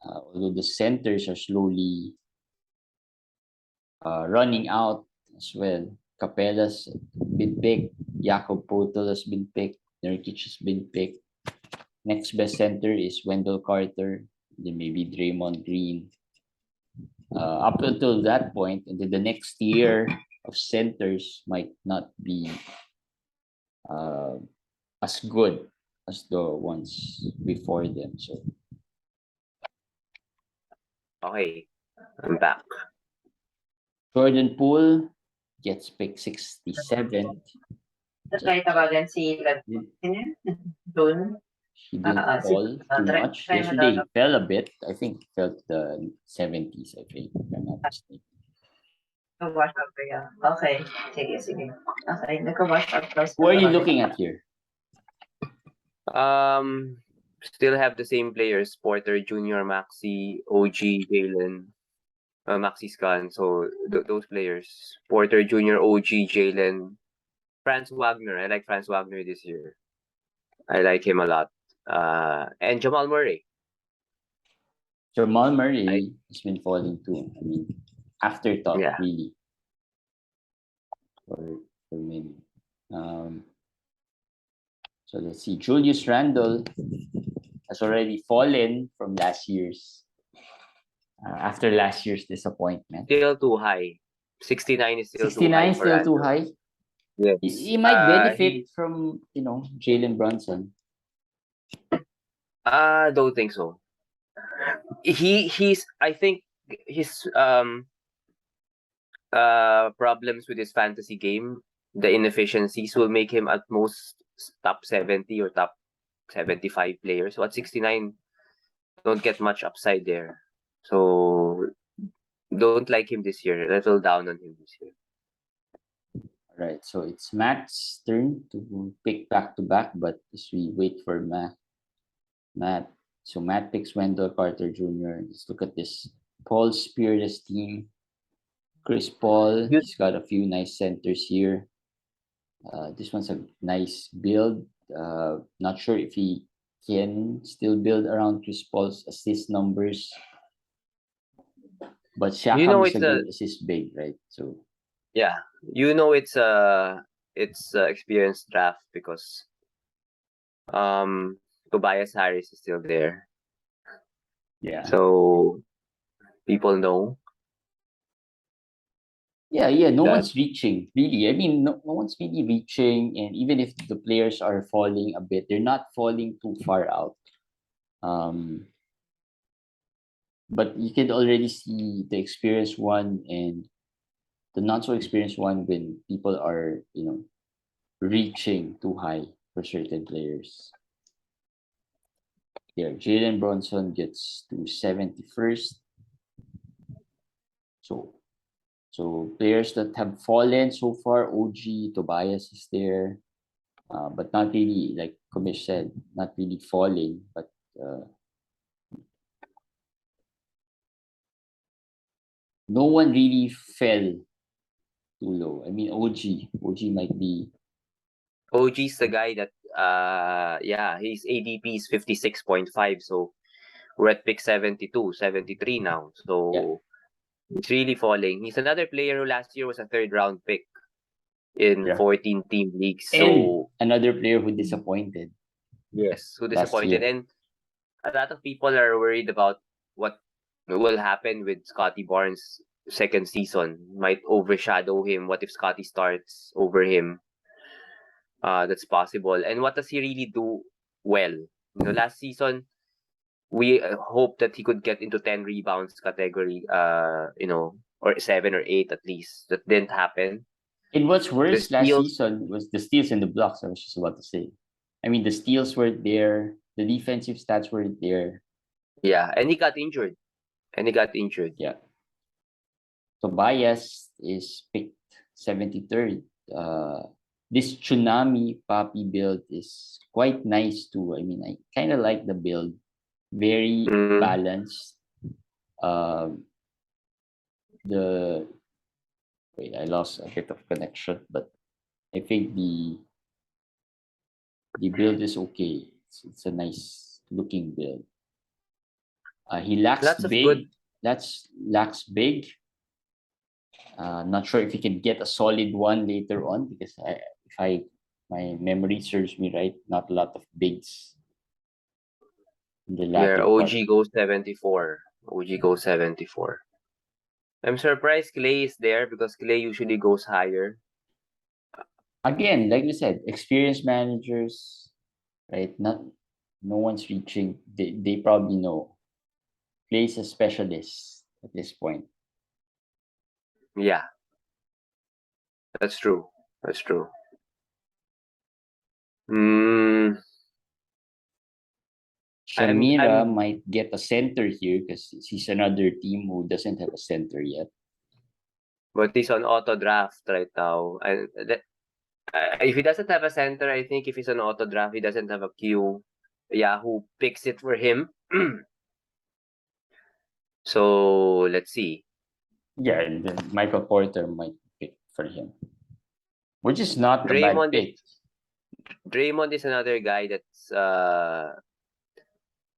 Although the centers are slowly running out as well. Capella's been picked. Jakob Potel has been picked. Nurkic has been picked. Next best center is Wendell Carter. Then maybe Draymond Green. Up until that point, and then the next year of centers might not be as good as the ones before them. So Okay, I'm back. Jordan Poole gets picked 67th. Try tawagan si June. He didn't fall too much. Yesterday he fell a bit. I think he fell to the 70s, I think, if I'm not mistaken. Nag-wash up kaya. Okay. Sige. Okay, nag-wash up. Who are you looking at here? Still have the same players: Porter Jr., Maxi, OG, Jalen, Maxi Scan. So those players: Porter Jr., OG, Jalen, Franz Wagner. I like Franz Wagner this year. I like him a lot. And Jamal Murray. Jamal Murray has been falling too. I mean, afterthought, really. For many. So let's see. Julius Randle has already fallen from last year's. After last year's disappointment. Still too high. 69 is still 69 too high. 69 still too high. Yes. He might benefit from, Jalen Brunson. Don't think so. I think his problems with his fantasy game, the inefficiencies will make him at most top 70 or top 75 players. So at 69, don't get much upside there. So don't like him this year. A little down on him this year. All right, so it's Matt's turn to pick back to back, but as we wait for Matt. So Matt picks Wendell Carter Jr. Let's look at this Paul Spearless team. Chris Paul, he's got a few nice centers here. This one's a nice build. Not sure if he can still build around Chris Paul's assist numbers. But Siakam is a good assist big, right? So yeah, it's a experienced draft because Tobias Harris is still there. Yeah. So people know. Yeah. No one's reaching, really. I mean, no one's really reaching. And even if the players are falling a bit, they're not falling too far out. But you can already see the experienced one and the not so experienced one when people are, reaching too high for certain players. Here, Jalen Brunson gets to 71st. So players that have fallen so far, OG, Tobias is there, but not really, like commish said, not really falling, but no one really fell too low. I mean, OG might be. OG's the guy that, his ADP is 56.5, so we're at pick 72, 73 now. So it's really falling. He's another player who last year was a third-round pick in 14-team leagues. So and another player who disappointed. Yes, who disappointed. And a lot of people are worried about what will happen with Scotty Barnes' second season. Might overshadow him. What if Scotty starts over him? That's possible. And what does he really do well? Last season, we hope that he could get into 10 rebounds category, or 7 or 8 at least. That didn't happen. And what's The worse last steals, season was the steals and the blocks. I was just about to say. I mean, the steals were there, the defensive stats were there. yeah, and he got injured. Yeah. Tobias is picked 73rd. This Tsunami Papi build is quite nice too. I mean, I kind of like the build. Very Mm, balanced. Um, the wait, I lost a bit of connection, but I think the build is okay. It's a nice looking build. He lacks lots of good. big. Lacks big. Not sure if he can get a solid one later on because if I my memory serves me right, not a lot of bigs in the Yeah, latter part. OG goes 74. OG goes 74. I'm surprised Clay is there because Clay usually goes higher. Again, like we said, experienced managers, right? Not no one's reaching. They probably know. Plays a specialist at this point. Yeah, that's true. That's true. Mm, Shamira I'm might get a center here because he's another team who doesn't have a center yet. but he's on auto draft right now. And if he doesn't have a center, I think if he's on auto draft, he doesn't have a queue. Yahoo picks it for him. So let's see. Yeah, and then Michael Porter might pick for him, which is not a bad Draymond is pick. Draymond is another guy that's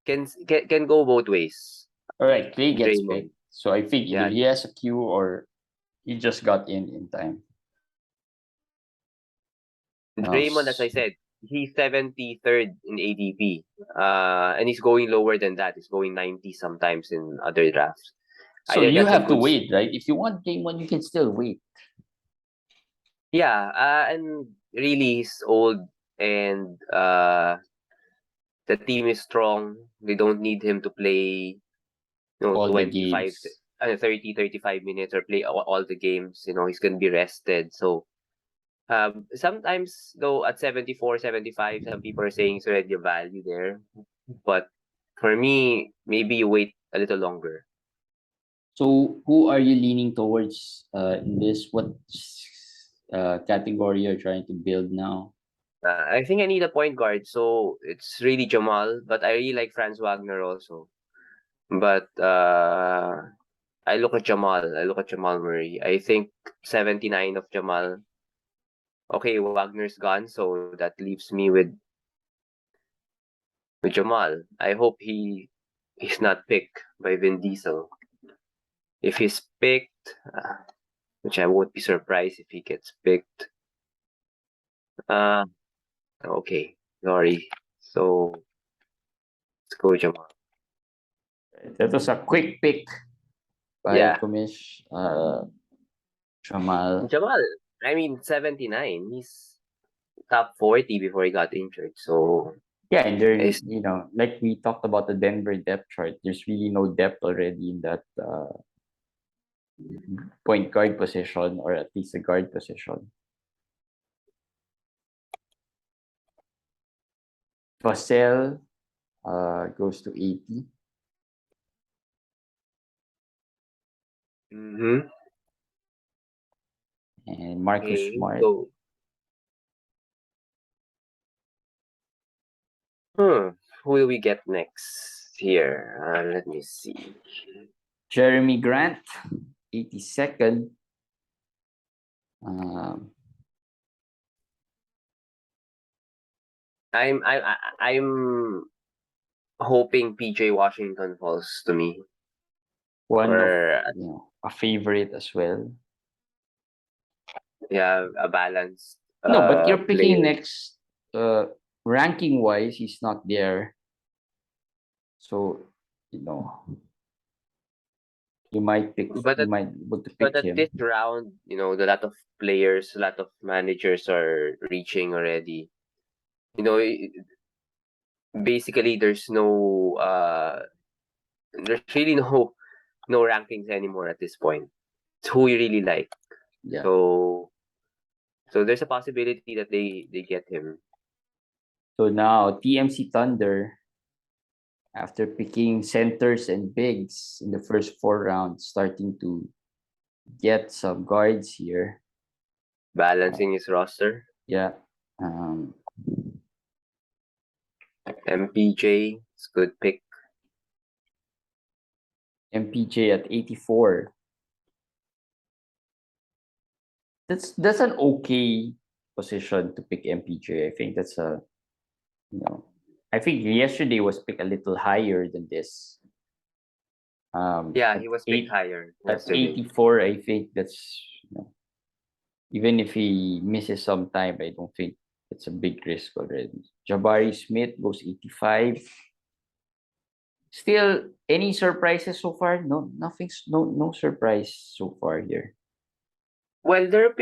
can go both ways. All right, Clay gets Draymond. picked. So I think either Yeah, he has a queue or he just got in time. Now, Draymond, as I said, he's 73rd in ADP. And he's going lower than that. He's going 90 sometimes in other drafts. so you That's a have to good. wait, right? If you want game one, you can still wait. Yeah, and really he's old and the team is strong. They don't need him to play, All the 25, games. 30, 35 minutes or play all the games. He's going to be rested. So sometimes, though, at 74, 75, some people are saying it's already a value there. But for me, maybe you wait a little longer. So who are you leaning towards in this? What category you're trying to build now? I think I need a point guard, so it's really Jamal. But I really like Franz Wagner also. But I look at Jamal. I look at Jamal Murray. I think 79 of Jamal. Okay, Wagner's gone, so that leaves me with Jamal. I hope he's not picked by Vin Diesel. If he's picked, which I won't be surprised if he gets picked. Okay, sorry. So let's go Jamal. That was a quick pick by Yeah, commish. Jamal. Jamal. I mean, 79. He's top 40 before he got injured. So Yeah, and there, it's like we talked about the Denver depth chart, there's really no depth already in that point guard position or at least the guard position. Vassell goes to 80. mm-hmm. And Marcus Okay. Smart. So who will we get next here? Let me see. Jeremy Grant, 82nd. Um, I'm hoping PJ Washington falls to me. one of Or a favorite as well. yeah, a balanced No, but you're picking player. next. Ranking wise, he's not there. So you might pick. But You at, might be able to but pick at him. this round, a lot of players, a lot of managers are reaching already. Basically there's really no rankings anymore at this point. who you really like. Yeah. So there's a possibility that they get him. So now TMC Thunder, after picking centers and bigs in the first 4 rounds, starting to get some guards here. Balancing his roster. Yeah. MPJ, it's good pick. MPJ at 84. That's an okay position to pick MPJ. I think that's I think yesterday was picked a little higher than this. Yeah, at he was picked higher yesterday. 84, I think that's even if he misses some time, I don't think it's a big risk already. Jabari Smith goes 85. Still, any surprises so far? No, nothing's no surprise so far here. Well, there are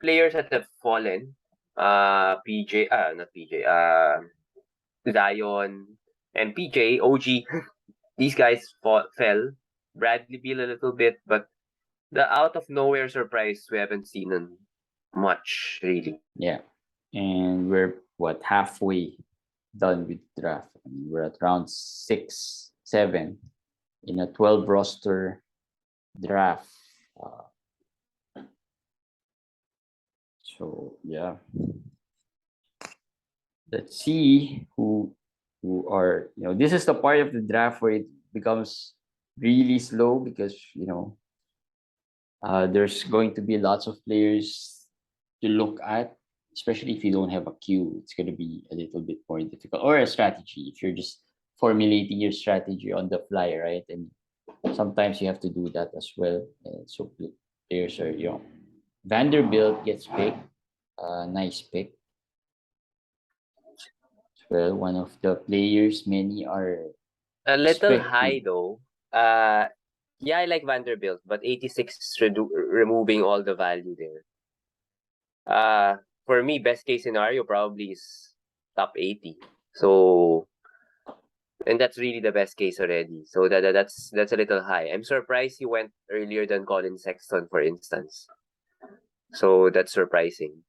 players that have fallen. PJ, not PJ. Zion and PJ, OG. These guys fell. Bradley Beal a little bit, but the out of nowhere surprise we haven't seen much really. Yeah, and we're halfway done with the draft. I mean, we're at round 6, 7 in a 12 roster draft. So yeah, let's see who are this is the part of the draft where it becomes really slow because there's going to be lots of players to look at, especially if you don't have a queue. It's going to be a little bit more difficult, or a strategy if you're just formulating your strategy on the fly, right? And sometimes you have to do that as well. So players are Vanderbilt gets picked, nice pick. Well, one of the players many are a little expecting. high though. Yeah, I like Vanderbilt, but 86 removing all the value there. For me, best case scenario probably is top 80. So, and that's really the best case already. So that's a little high. I'm surprised he went earlier than Colin Sexton, for instance. So that's surprising.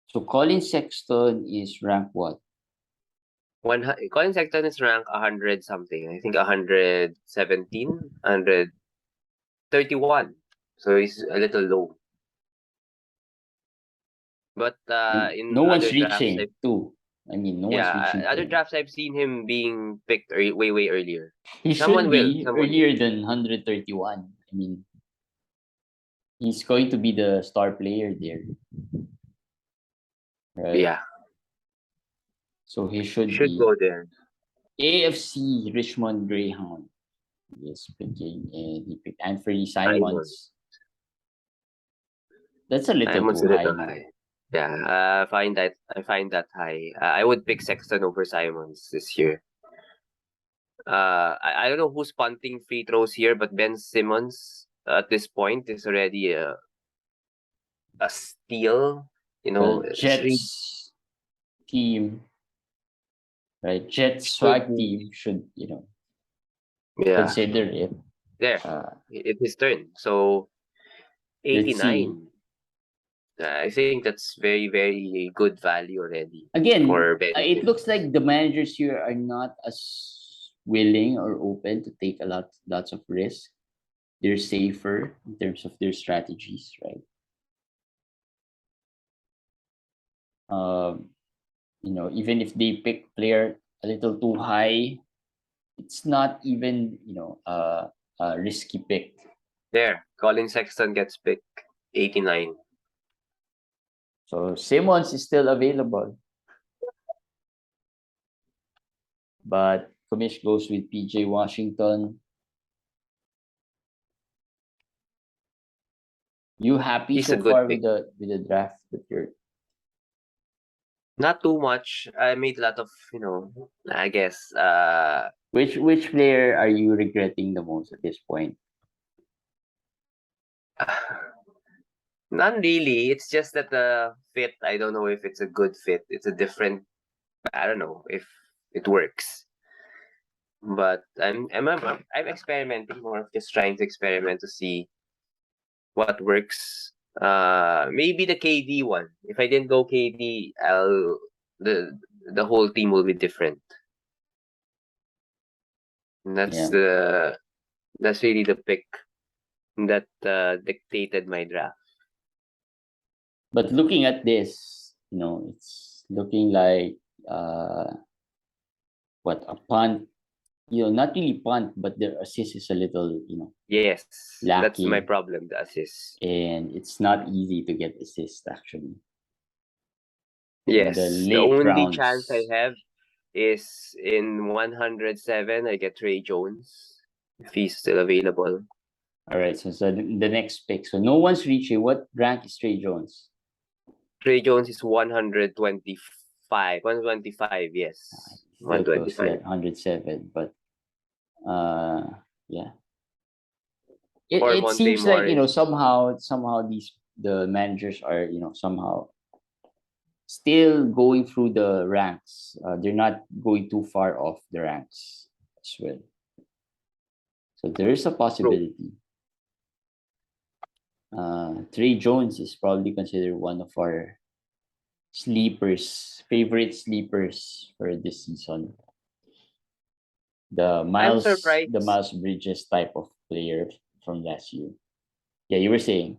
So Colin Sexton is ranked what? Colin Sexton is ranked 100 something. I think 117, 131. So he's a little low. But in no one's other drafts, reaching too. I mean, no one's reaching. other drafts I've seen him being picked way earlier. He Someone should will. be earlier than 131. I mean, he's going to be the star player there, right? Yeah. So he should be go there. AFC Richmond Greyhound. Yes, picking, and he picked Anthony Simons. That's a little Simon's too a little high. high. Yeah, I find that high. I would pick Sexton over Simons this year. I don't know who's punting free throws here, but Ben Simmons at this point is already a steal. Jets team, right? Jets swag team should consider it. There, it's his turn. So 89. I think that's very good value already. Again, it looks like the managers here are not as willing or open to take lots of risk. They're safer in terms of their strategies, right? Even if they pick player a little too high, it's not even a risky pick. There, Colin Sexton gets picked 89. So Simmons is still available, but commish goes with PJ Washington. You happy so far with the draft that you're? Not too much. I made a lot of, I guess. Which player are you regretting the most at this point? None really. It's just that the fit, I don't know if it's a good fit. It's a different, I don't know if it works. But I'm experimenting, more of just trying to experiment to see what works. Maybe the KD one. If I didn't go KD, the whole team will be different. And that's really the pick that dictated my draft. But looking at this, it's looking like what a punt. Not really punt, but their assist is a little, Yes, that's my lacking. problem, the assist. And it's not easy to get assist actually. Yes, The the late only rounds. chance I have is in 107, I get Trey Jones, if he's still available. All right, so the next pick. So no one's reaching. What rank is Trey Jones? Trey Jones is 125. 125, yes. Still close 125. to that 107, but yeah. Or It Monte seems like Morris. somehow the managers are somehow still going through the ranks. They're not going too far off the ranks as well. So there is a possibility. Trey Jones is probably considered one of our favorite sleepers for this season. The I'm Miles surprised. Bridges type of player from last year. Yeah, you were saying.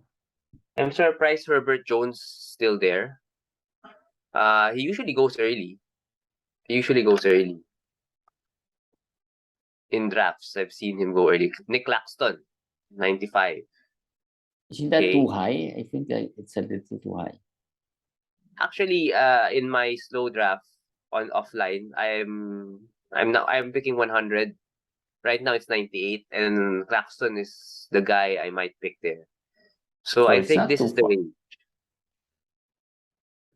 I'm surprised Herbert Jones still there. He usually goes early. In drafts, I've seen him go early. Nick Claxton, 95. Isn't that too Okay. high? I think that it's a little too high. Actually, in my slow draft on offline, I'm picking 100. Right now it's 98, and Claxton is the guy I might pick there. So So I it's think not this too is the far. range.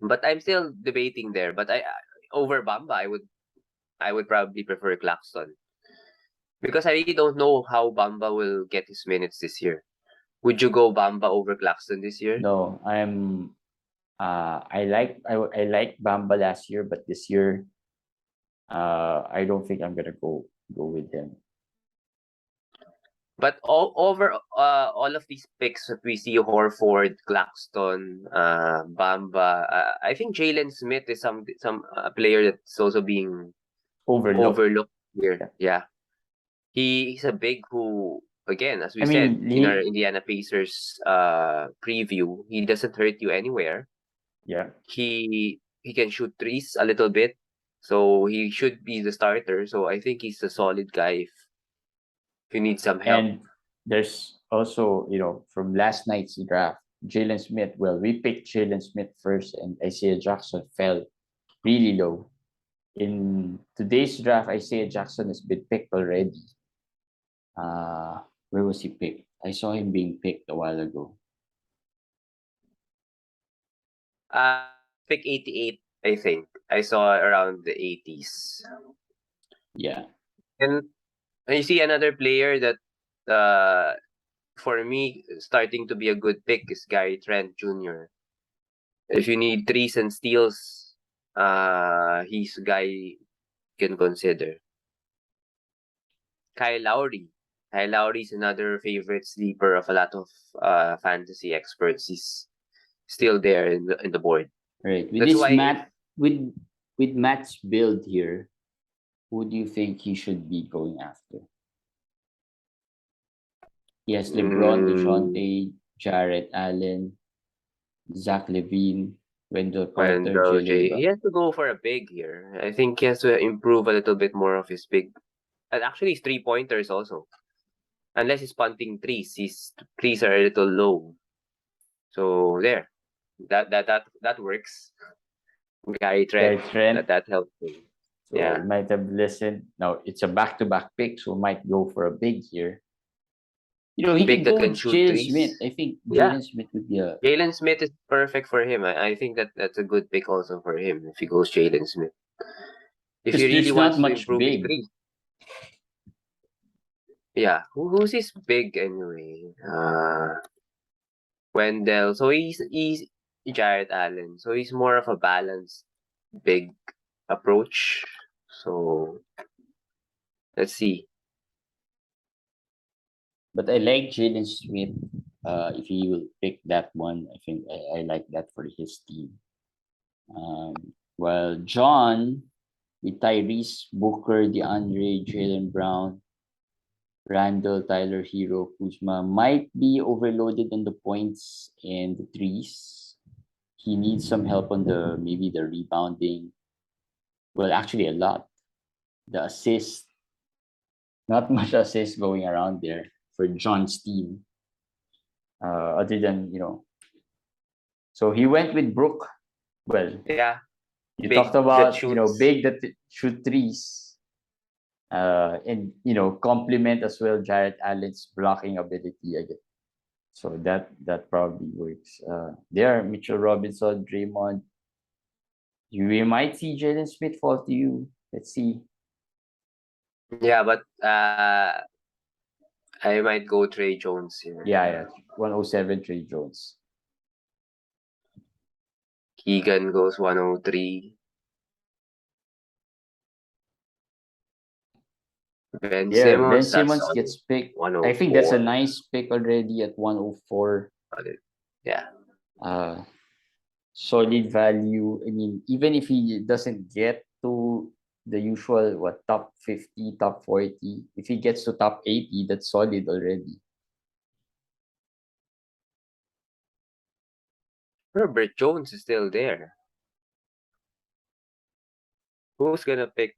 But I'm still debating there. But over Bamba, I would probably prefer Claxton. Because I really don't know how Bamba will get his minutes this year. Would you go Bamba over Claxton this year? No, I like Bamba last year, but this year I don't think I'm gonna go with them. But all of these picks that we see, Horford, Claxton, Bamba, I think Jalen Smith is some player that's also being overlooked here. Yeah. He's a big who, again, as we said in our Indiana Pacers preview, he doesn't hurt you anywhere. Yeah. He can shoot threes a little bit, so he should be the starter. So I think he's a solid guy if you need some help. And there's also, from last night's draft, Jalen Smith. Well, we picked Jalen Smith first, and Isaiah Jackson fell really low. In today's draft, Isaiah Jackson has been picked already. Where was he picked? I saw him being picked a while ago. Pick 88, I think. I saw around the 80s. Yeah. And you see another player that, for me, starting to be a good pick is Gary Trent Jr. If you need threes and steals, he's a guy you can consider. Kyle Lowry. Kyle Lowry is another favorite sleeper of a lot of fantasy experts. He's still there in the board. Right. With That's this why with Matt's build here, who do you think he should be going after? He has LeBron, DeJounte, Jarrett Allen, Zach Levine, Wendell Carter, Jalen he has to go for a big here. I think he has to improve a little bit more of his big. And actually, his 3-pointers also. Unless he's punting threes, his threes are a little low. So there, that works. Gary Trent, that helps him. So you might have listened. Now it's a back-to-back pick, so might go for a big here. He big can that go can with shoot Jalen threes. Smith. I think Jalen Smith would be a. Jalen Smith is perfect for him. I think that's a good pick also for him if he goes Jalen Smith. If he really wants to improve his threes. Yeah, who's his big anyway? Wendell. So he's Jarrett Allen. So he's more of a balanced big approach. So Let's see. But I like Jalen Smith. If he will pick that one, I think I like that for his team. While John with Tyrese, Booker, DeAndre, Jalen Brown, Randall, Tyler Hero, Kuzma might be overloaded on the points and the threes. He needs some help on maybe the rebounding. Well, actually a lot. The assist, not much assist going around there for John's team. Other than, so he went with Brook. Well, Yeah, you big talked that about, shoots. big that shoot threes. And complement as well Jarrett Allen's blocking ability again. So that probably works. There, Mitchell Robinson, Draymond. We might see Jalen Smith fall to you. Let's see. Yeah, but I might go Trey Jones here. Yeah. 107 Trey Jones. Keegan goes 103. Ben Yeah, Ben Simmons, that's Simmons on gets picked. I think that's a 104. nice pick already at 104. Yeah. Solid value. I mean, even if he doesn't get to the usual top 50, top 40, if he gets to top 80, that's solid already. Herbert Jones is still there. Who's gonna pick?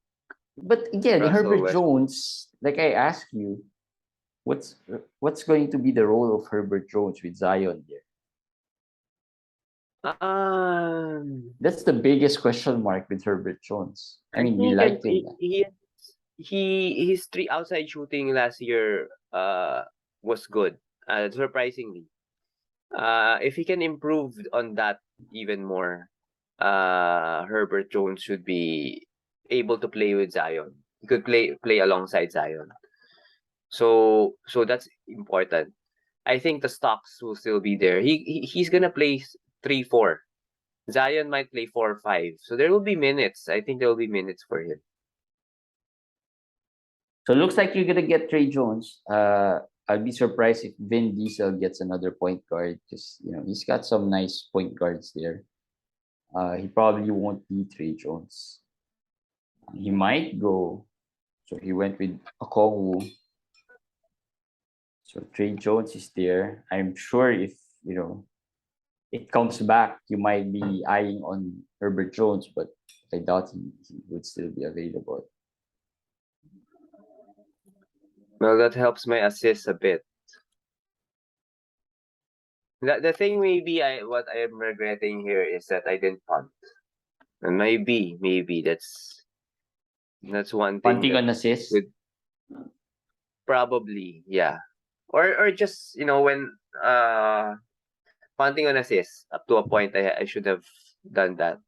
But again, Russell Herbert Westbrook? Jones, like I asked you, what's going to be the role of Herbert Jones with Zion there? That's the biggest question mark with Herbert Jones. I mean, we he can liked him. his three outside shooting last year was good. Surprisingly. If he can improve on that even more, Herbert Jones should be able to play with Zion. He could play alongside Zion. So that's important. I think the stocks will still be there. He's gonna play 3-4. Zion might play 4-5. So there will be minutes. I think there will be minutes for him. So it looks like you're gonna get Trey Jones. I'll be surprised if Vin Diesel gets another point guard because he's got some nice point guards there. He probably won't be Trey Jones. He might go. So he went with Okongwu. So Trey Jones is there. I'm sure if it comes back, you might be eyeing on Herbert Jones, but I doubt he would still be available. Well, that helps my assist a bit. The thing maybe what I am regretting here is that I didn't punt. And maybe that's one thing. Punting on assist. Probably, yeah. Or just when punting on assist up to a point I should have done that,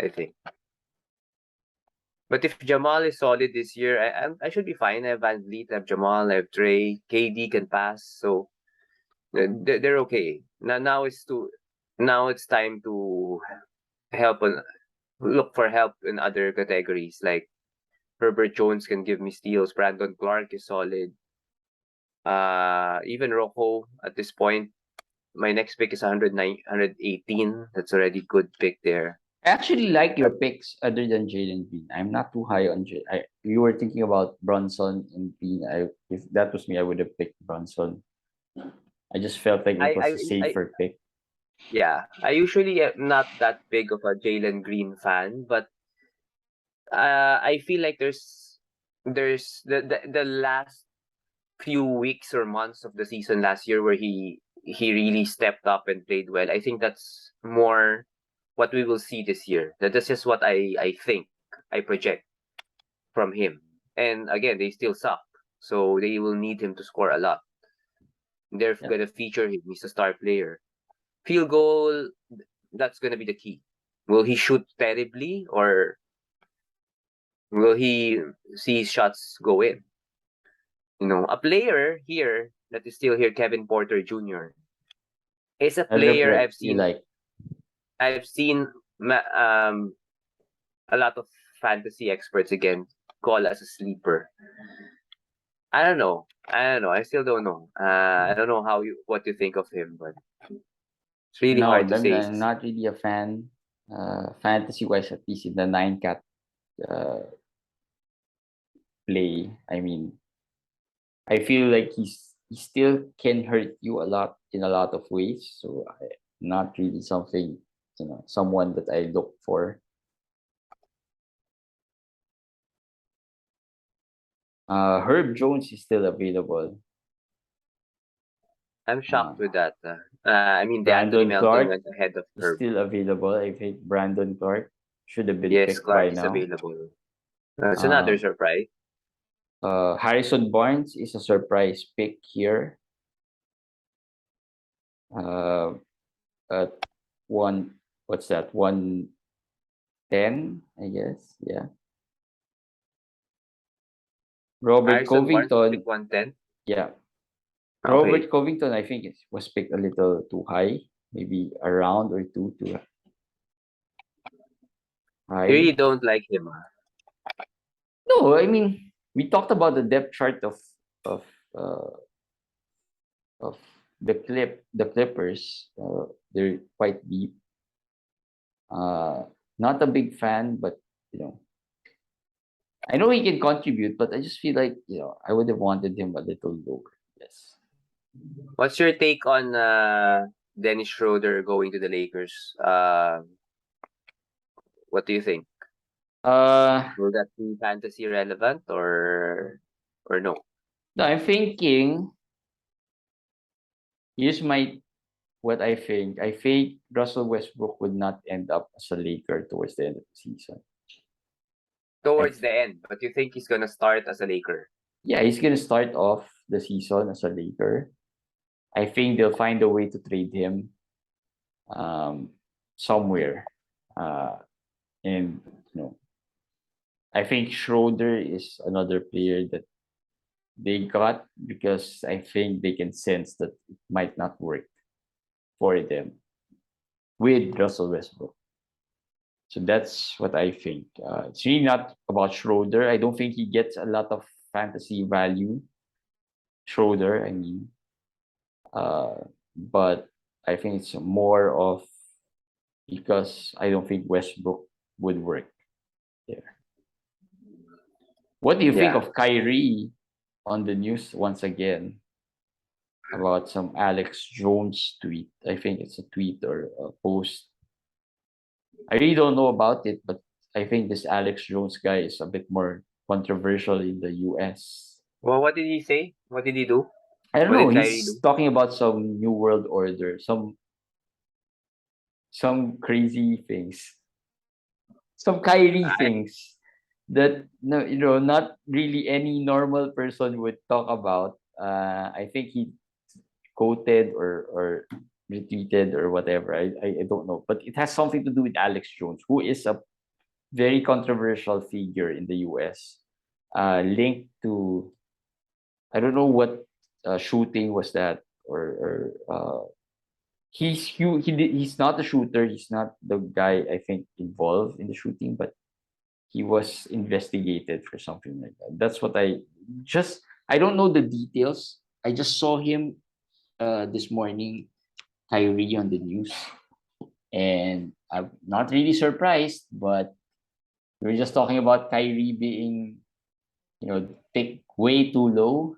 I think. But if Jamal is solid this year, I should be fine. I have Van Vliet, I have Jamal, I have Trey, KD can pass, so they're okay. Now it's time to look for help in other categories. Like Herbert Jones can give me steals. Brandon Clark is solid. Even Rocco at this point. My next pick is 109, 118. That's already good pick there. I actually like your picks other than Jalen Green. I'm not too high on Jalen. You were thinking about Brunson and Green. If that was me, I would have picked Brunson. I just felt like it was a safer pick. Yeah, I usually am not that big of a Jalen Green fan, but I feel like there's the last few weeks or months of the season last year where he really stepped up and played well. I think that's more what we will see this year. That's just what I think, I project from him. And again, they still suck, so they will need him to score a lot. They're gonna feature him. He's a star player. Field goal, that's gonna be the key. Will he shoot terribly, or will he see his shots go in? A player here that is still here, Kevin Porter Jr., is a player I've seen. I've seen a lot of fantasy experts again call as a sleeper. I don't know. I still don't know. I don't know what you think of him, but it's really No, hard to I'm say. not really a fan. Fantasy wise, at least in the 9 cat uh, play. I mean, I feel like he still can hurt you a lot in a lot of ways. So not really something, someone that I look for. Herb Jones is still available. I'm shocked with that. I mean, the Anthony Brandon Melton Clark went ahead of is Herb. still available. I think Brandon Clark should have been Yes, picked by Clark is now. available. That's another surprise. Harrison Barnes is a surprise pick here. At what's that? 110, I guess. Yeah. Robert Harrison Barnes was Covington. pick 110. Yeah. Okay. Robert Covington, I think it was picked a little too high. Maybe a round or two too You really high. don't like him, No, I mean, we talked about the depth chart of uh, of the Clippers. They're quite deep. Not a big fan, but I know he can contribute, but I just feel like I would have wanted him a little lower. Yes. What's your take on Dennis Schroeder going to the Lakers? What do you think? Will that be fantasy relevant or no? No, I'm thinking. Here's what I think. I think Russell Westbrook would not end up as a Laker towards the end of the season. Towards the end, but you think he's gonna start as a Laker? Yeah, he's gonna start off the season as a Laker. I think they'll find a way to trade him somewhere. And I think Schroeder is another player that they got because I think they can sense that it might not work for them with Russell Westbrook. So that's what I think. It's really not about Schroeder. I don't think he gets a lot of fantasy value. Schroeder, I mean. But I think it's more of because I don't think Westbrook would work there. What do you think of Kyrie on the news once again about some Alex Jones tweet? I think it's a tweet or a post. I really don't know about it, but I think this Alex Jones guy is a bit more controversial in the US. Well, what did he say? What did he do? I don't What know. did Kyrie He's do? talking about some new world order, some crazy things, some Kyrie things that no, not really any normal person would talk about. I think he quoted or retweeted or whatever. I don't know, but it has something to do with Alex Jones, who is a very controversial figure in the US, linked to I don't know what shooting was that or he's not a shooter. He's not the guy I think involved in the shooting, but he was investigated for something like that. That's what I don't know the details. I just saw him this morning, Kyrie on the news, and I'm not really surprised. But we were just talking about Kyrie being, picked way too low.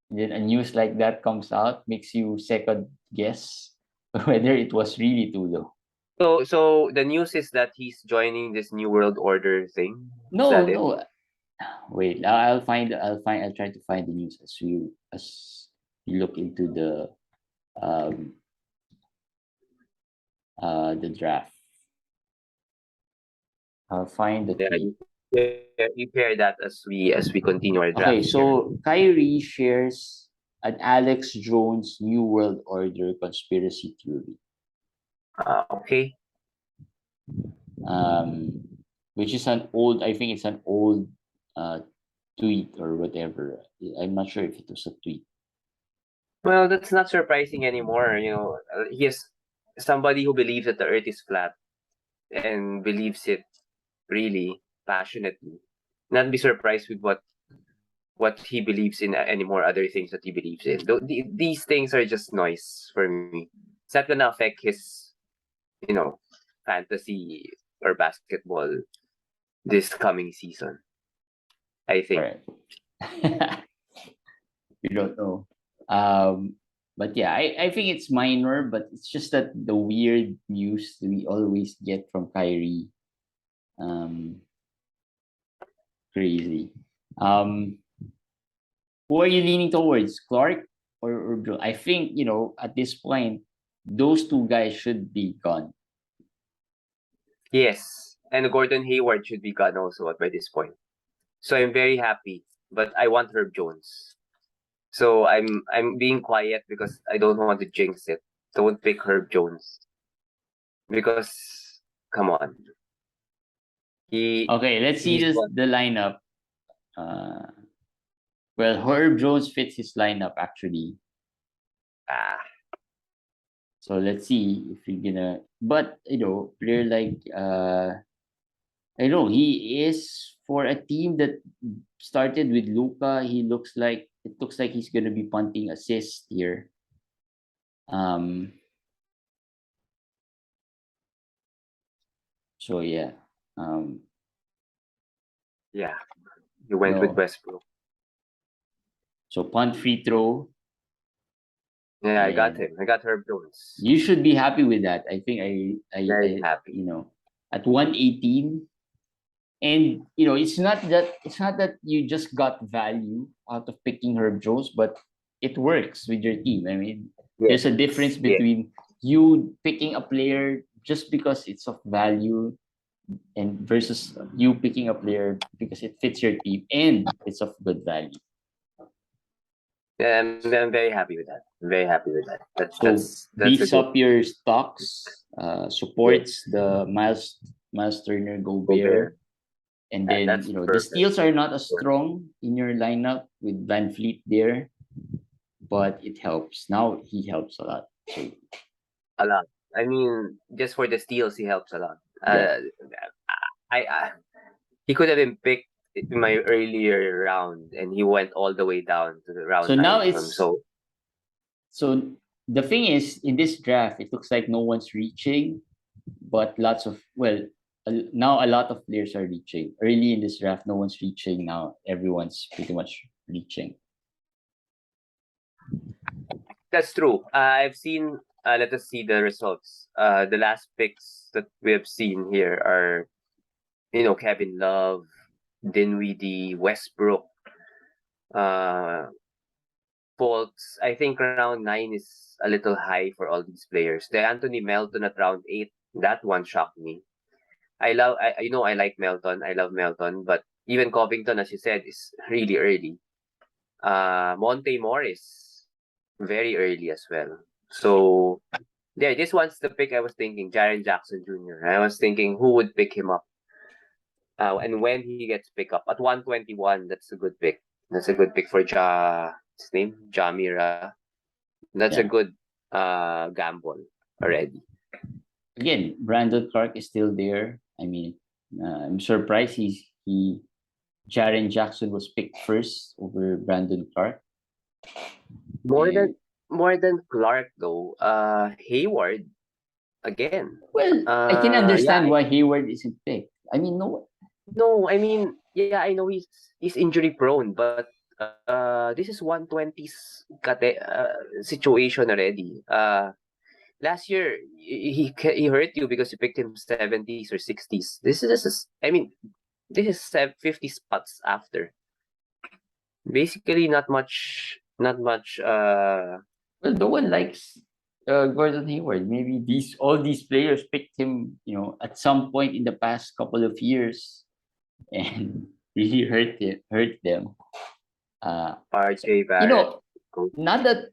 And then a news like that comes out, makes you second guess whether it was really too low. So the news is that he's joining this New World Order thing. Is No, that it? no. Wait, I'll try to find the news as you look into um the draft. I'll find the Yeah, tweet. you share that as we continue our Okay, draft here. so Kyrie shares an Alex Jones New World Order conspiracy theory. Okay. Which is I think it's an old uh tweet or whatever. I'm not sure if it was a tweet. Well, that's not surprising anymore. He is somebody who believes that the Earth is flat and believes it really passionately. Not be surprised with what what he believes in anymore, other things that he believes in. These things are just noise for me. It's not gonna affect his, fantasy or basketball this coming season, I think. Right. We don't know. But yeah, I think it's minor, but it's just that the weird news we always get from Kyrie. Um, Crazy. Um, who are you leaning towards, Clark or Joe? I think at this point, those two guys should be gone. Yes, and Gordon Hayward should be gone also by this point. So I'm very happy, but I want Herb Jones. So I'm being quiet because I don't want to jinx it. Don't pick Herb Jones because come on, he Okay, let's see he's this one. the lineup. Uh, well, Herb Jones fits his lineup actually. Ah, So let's see if you're gonna. But player like I know he is for a team that started with Luca. It looks like he's gonna be punting assist here. Um. So yeah. Um. yeah, he went with No. Westbrook. So punt, free throw, Yeah, I got and him. I got Herb Jones. you should be happy with that. I think Very happy. at 118. And it's not that you just got value out of picking Herb Jones, but it works with your team. I mean, there's a difference Yes. between you picking a player just because it's of value and versus you picking a player because it fits your team and it's of good value. Yeah, I'm very happy with that. I'm very happy with that. So That's a beefs good up your stocks, supports the Miles Turner Gobert. Gobert. And Yeah, then, that's the perfect. steals are not as strong in your lineup with Van Fleet there, but it helps. Now he helps a lot. So, A lot. I mean, just for the steals, he helps a lot. yeah. I he could have been picked in my earlier round, and he went all the way down to the round So now 9. so the thing is, in this draft, it looks like no one's reaching, but now a lot of players are reaching. Early in this draft, no one's reaching. Now everyone's pretty much reaching. That's true. I've seen. Let us see the results. The last picks that we have seen here are, Kevin Love, Dinwiddie, Westbrook, uh, Fultz. I think round 9 is a little high for all these players. The Anthony Melton at round 8, that one shocked me. I like Melton. I love Melton, but even Covington, as you said, is really early. Monte Morris, very early as well. So, yeah, this one's the pick I was thinking, Jaren Jackson Jr. I was thinking who would pick him up. And when he gets picked up at 121, that's a good pick. That's a good pick for his name, Jamira. That's a Yeah. good gamble already. Again, Brandon Clark is still there. I mean, I'm surprised Jaren Jackson was picked first over Brandon Clark. More And, than more than Clark though. Hayward again. well, I can understand Yeah, why Hayward isn't picked. I mean, no. no, I mean, yeah, I know he's injury prone, but this is 120's situation already. Last year he hurt you because you picked him 70s or 60s. I mean, this is 50 spots after. Basically, not much. Well, no one likes Gordon Hayward. Maybe all these players picked him, at some point in the past couple of years, and really hurt them. RJ Barrett. Not that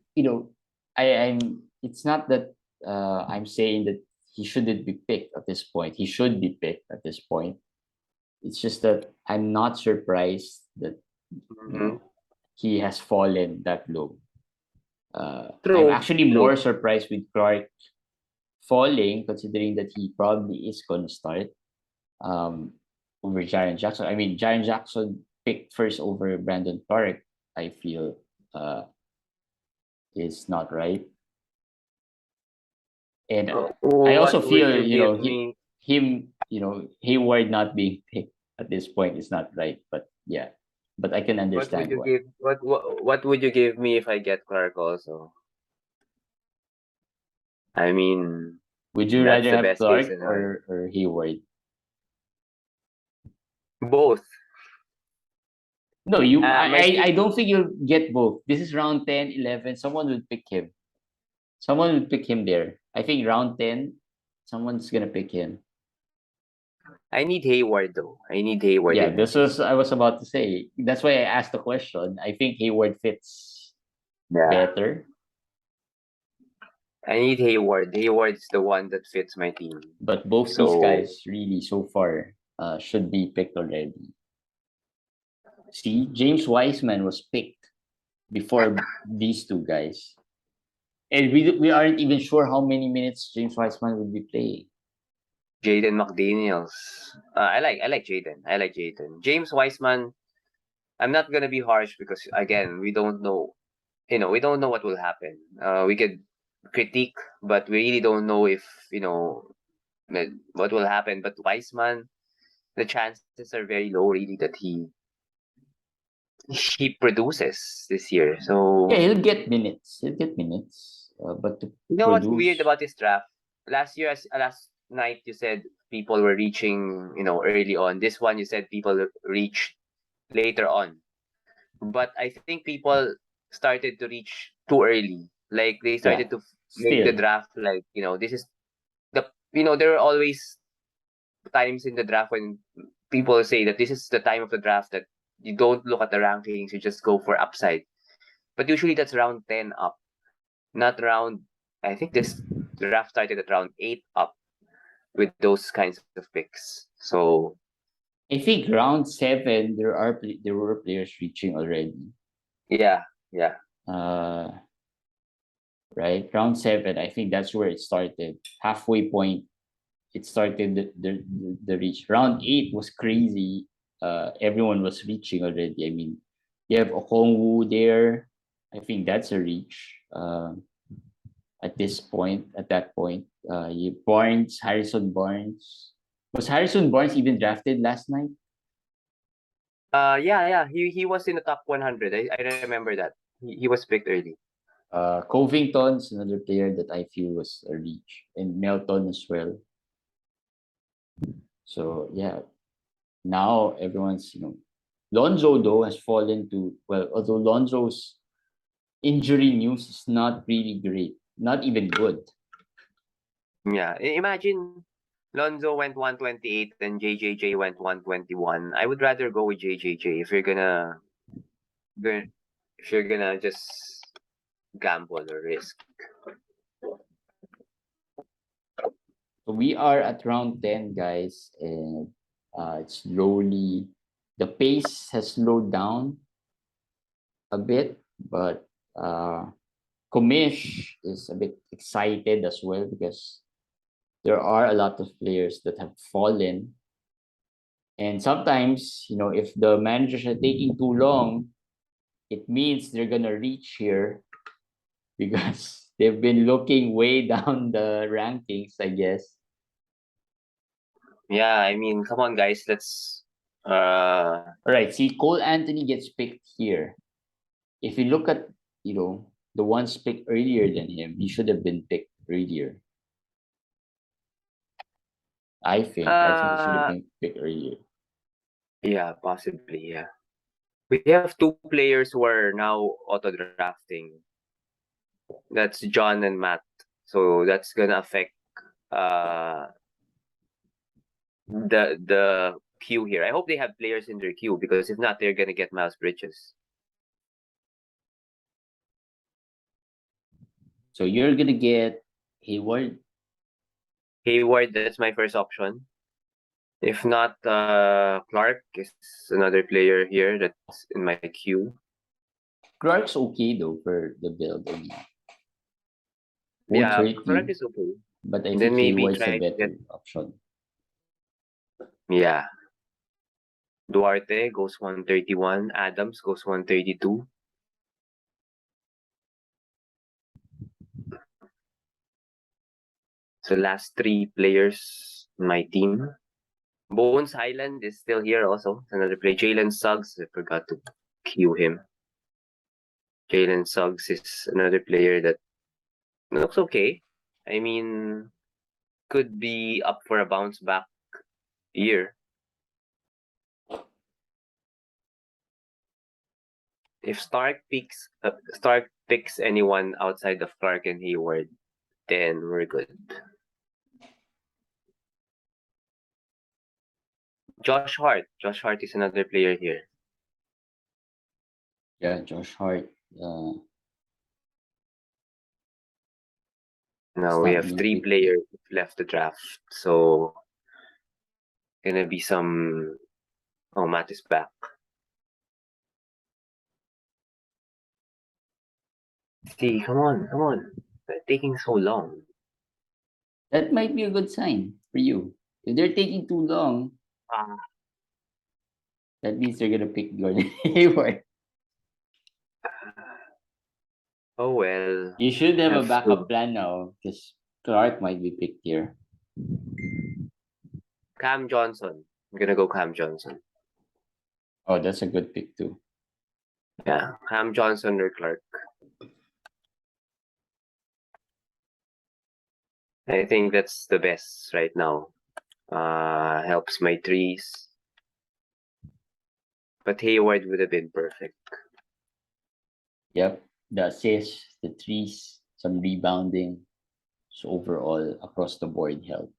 I'm. It's not that I'm saying that he shouldn't be picked at this point. He should be picked at this point. It's just that I'm not surprised that Mhm. he has fallen that low. I'm True. actually more surprised with Clark falling, considering that he probably is going to start over Jaren Jackson. I mean, Jaren Jackson picked first over Brandon Clark, I feel is not right. And I also What will feel, you give me? him, Hayward not being picked at this point is not right. But yeah, but I can What would understand you why. give? What would you give me if I get Clark also? I mean, Would you that's rather the have best case Clark scenario. or Hayward? Both. No, you. My I team. don't think you'll get both. This is round 10, 11. Someone would pick him. Someone would pick him there. I think round 10, someone's gonna pick him. I need Hayward though. I need Hayward Yeah, in my this team. was I was about to say. That's why I asked the question. I think Hayward fits Yeah. better, I need Hayward. Hayward's the one that fits my team. but both these So guys really so far should be picked already. See, James Wiseman was picked before these two guys, and we aren't even sure how many minutes James Wiseman would be playing. Jaden McDaniels. I like Jaden. I like Jaden. James Wiseman. I'm not gonna be harsh because again we don't know. We don't know what will happen. We could critique, but we really don't know if what will happen. But Wiseman, the chances are very low, really, that he produces this year. So Yeah, he'll get minutes. He'll get minutes, but to you know what's weird produce, about this draft? Last year, last night, you said people were reaching, early on. This one, you said people reached later on. But I think people started to reach too early. Like they yeah, started to make the still. draft like, this is there are always times in the draft when people say that this is the time of the draft that you don't look at the rankings, you just go for upside. But usually that's round 10 up, not round. I think this draft started at round 8 up with those kinds of picks. So I think round 7 there were players reaching already. yeah, yeah. Uh, right, round 7. I think that's where it started. Halfway point, it started the reach. Round 8 was crazy. Everyone was reaching already. I mean, you have Okongwu there. I think that's a reach. At that point, you Barnes, Harrison Barnes. Was Harrison Barnes even drafted last night? Yeah. He was in the top 100. I remember that. He was picked early. Covington's another player that I feel was a reach, and Melton as well. So yeah, now everyone's Lonzo though has fallen to, well, although Lonzo's injury news is not really great, not even good. Yeah, imagine Lonzo went 128 and JJJ went 121. I would rather go with JJJ if you're gonna just gamble or risk. So we are at round 10, guys, and it's slowly the pace has slowed down a bit, but commish is a bit excited as well because there are a lot of players that have fallen. And sometimes, if the managers are taking too long, it means they're gonna reach here because they've been looking way down the rankings, I guess. Yeah, I mean, come on, guys, let's. All right, see, Cole Anthony gets picked here. If you look at, the ones picked earlier than him, he should have been picked earlier. I think he should have Uh, been picked earlier. yeah, possibly. Yeah, we have two players who are now auto drafting. That's John and Matt. So that's gonna affect uh the queue here. I hope they have players in their queue because if not, they're gonna get Miles Bridges. So you're gonna get Hayward. Hayward, that's my first option. If not, Clark is another player here that's in my queue. Clark's okay though for the build. I mean, won't Yeah, hurt Clark you, is okay. but I Then think maybe Hayward's a try to get better option. yeah. Duarte goes 131. Adams goes 132. So last three players in my team. Bones Highland is still here also. Another player. Jalen Suggs, I forgot to cue him. Jalen Suggs is another player that looks okay. I mean, could be up for a bounce back year. If Stark picks anyone outside of Clark and Hayward, then we're good. Josh Hart. Josh Hart is another player here. Yeah, Josh Hart. Now It's we not have being three picked. players left to draft. So gonna be some. Oh, Matt is back. See, come on. They're taking so long. That might be a good sign for you. If they're taking too long, that means they're gonna pick Gordon Hayward. Oh well. You should have a Have backup to. plan now because Clark might be picked here. Cam Johnson. I'm gonna go Cam Johnson. Oh, that's a good pick too. Yeah, Cam Johnson or Clark. I think that's the best right now. Helps my trees. But Hayward would have been perfect. Yep, the assists, the threes, some rebounding. So overall, across the board help.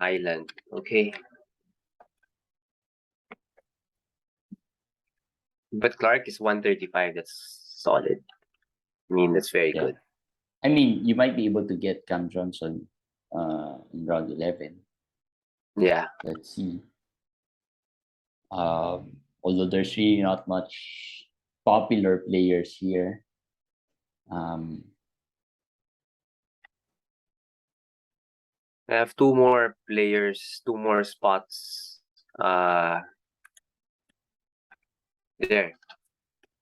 Island. Okay. But Clark is 135. That's solid. I mean, that's very Yeah. good. I mean, you might be able to get Cam Johnson in round 11. Yeah. Let's see. Although there's really not much popular players here. I have two more players, two more spots. There.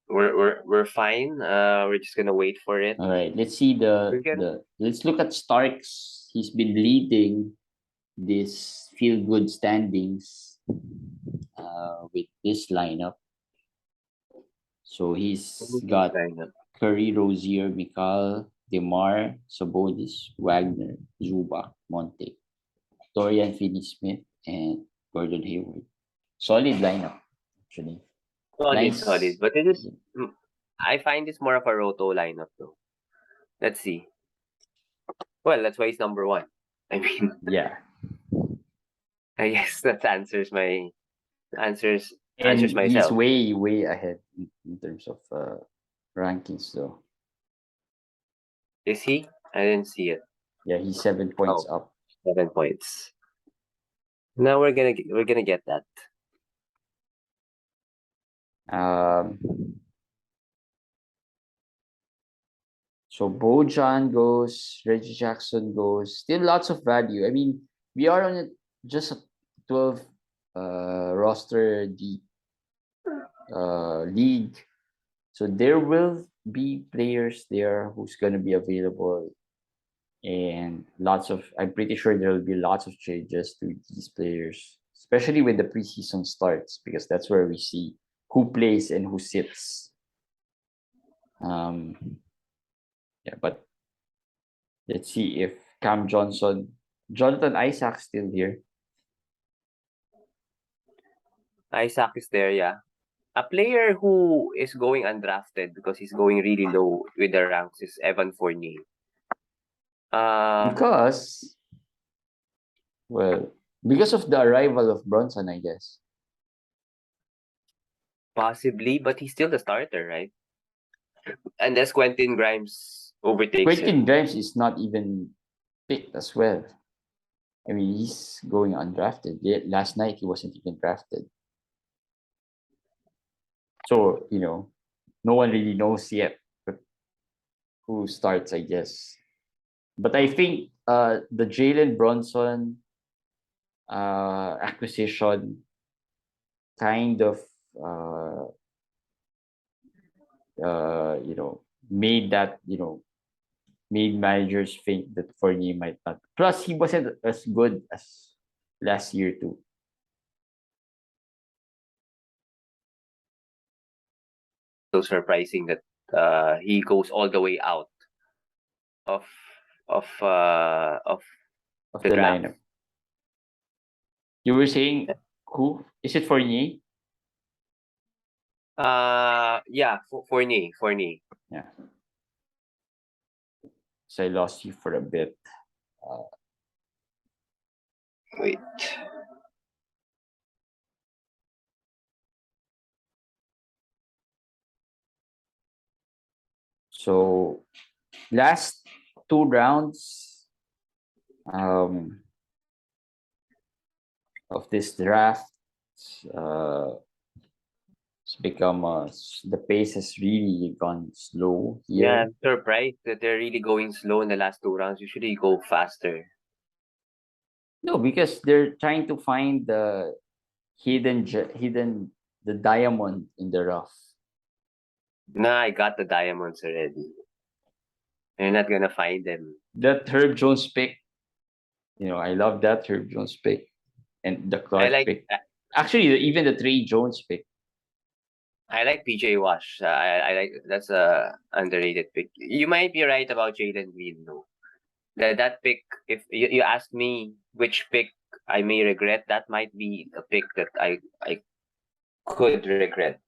We're fine. We're just gonna wait for it. All right, let's see let's look at Starks. He's been leading this feel good standings with this lineup. So he's got Curry, Rozier, Mikal, Demar, Sabonis, Wagner, Zubac, Monte, Dorian Finney-Smith, and Gordon Hayward. Solid lineup, actually. Solid. But it is. I find it's more of a roto lineup though. Let's see. Well, that's why he's number one. I mean, yeah. I guess that answers myself. He's way ahead in terms of rankings, though. Is he? I didn't see it. Yeah, he's 7 points up. 7 points. Now we're gonna get that. So Bojan goes, Reggie Jackson goes. Still lots of value. I mean, we are on just a 12 roster deep league. So there will be players there who's gonna be available. And I'm pretty sure there will be lots of changes to these players, especially when the preseason starts, because that's where we see who plays and who sits. Yeah, but let's see if Jonathan Isaac's still here. Isaac is there, yeah. A player who is going undrafted because he's going really low with the ranks is Evan Fournier. Because of the arrival of Bronson, I guess. Possibly, but he's still the starter, right? Unless Quentin Grimes overtakes him. Quentin Grimes is not even picked as well. I mean, he's going undrafted. Last night, he wasn't even drafted. So, no one really knows yet who starts, I guess. But I think the Jalen Bronson acquisition kind of made that made managers think that Fournier might not. Plus, he wasn't as good as last year too. So surprising that he goes all the way out of of uh of Of the the draft. lineup. You were saying who? Is it Fournier? Yeah, Fournier. Yeah. So I lost you for a bit. Wait. So last two rounds of this draft, it's become the pace has really gone slow Yeah, here. I'm surprised that they're really going slow in the last two rounds. Usually go faster. No, because they're trying to find the hidden the diamond in the rough. Nah, I got the diamonds already. You're not gonna find them. That Herb Jones pick, I love that Herb Jones pick and the Clark pick. Actually, even the Trey Jones pick. I like PJ Wash. I like that's a underrated pick. You might be right about Jalen Green though. That pick, if you ask me which pick I may regret, that might be a pick that I could regret.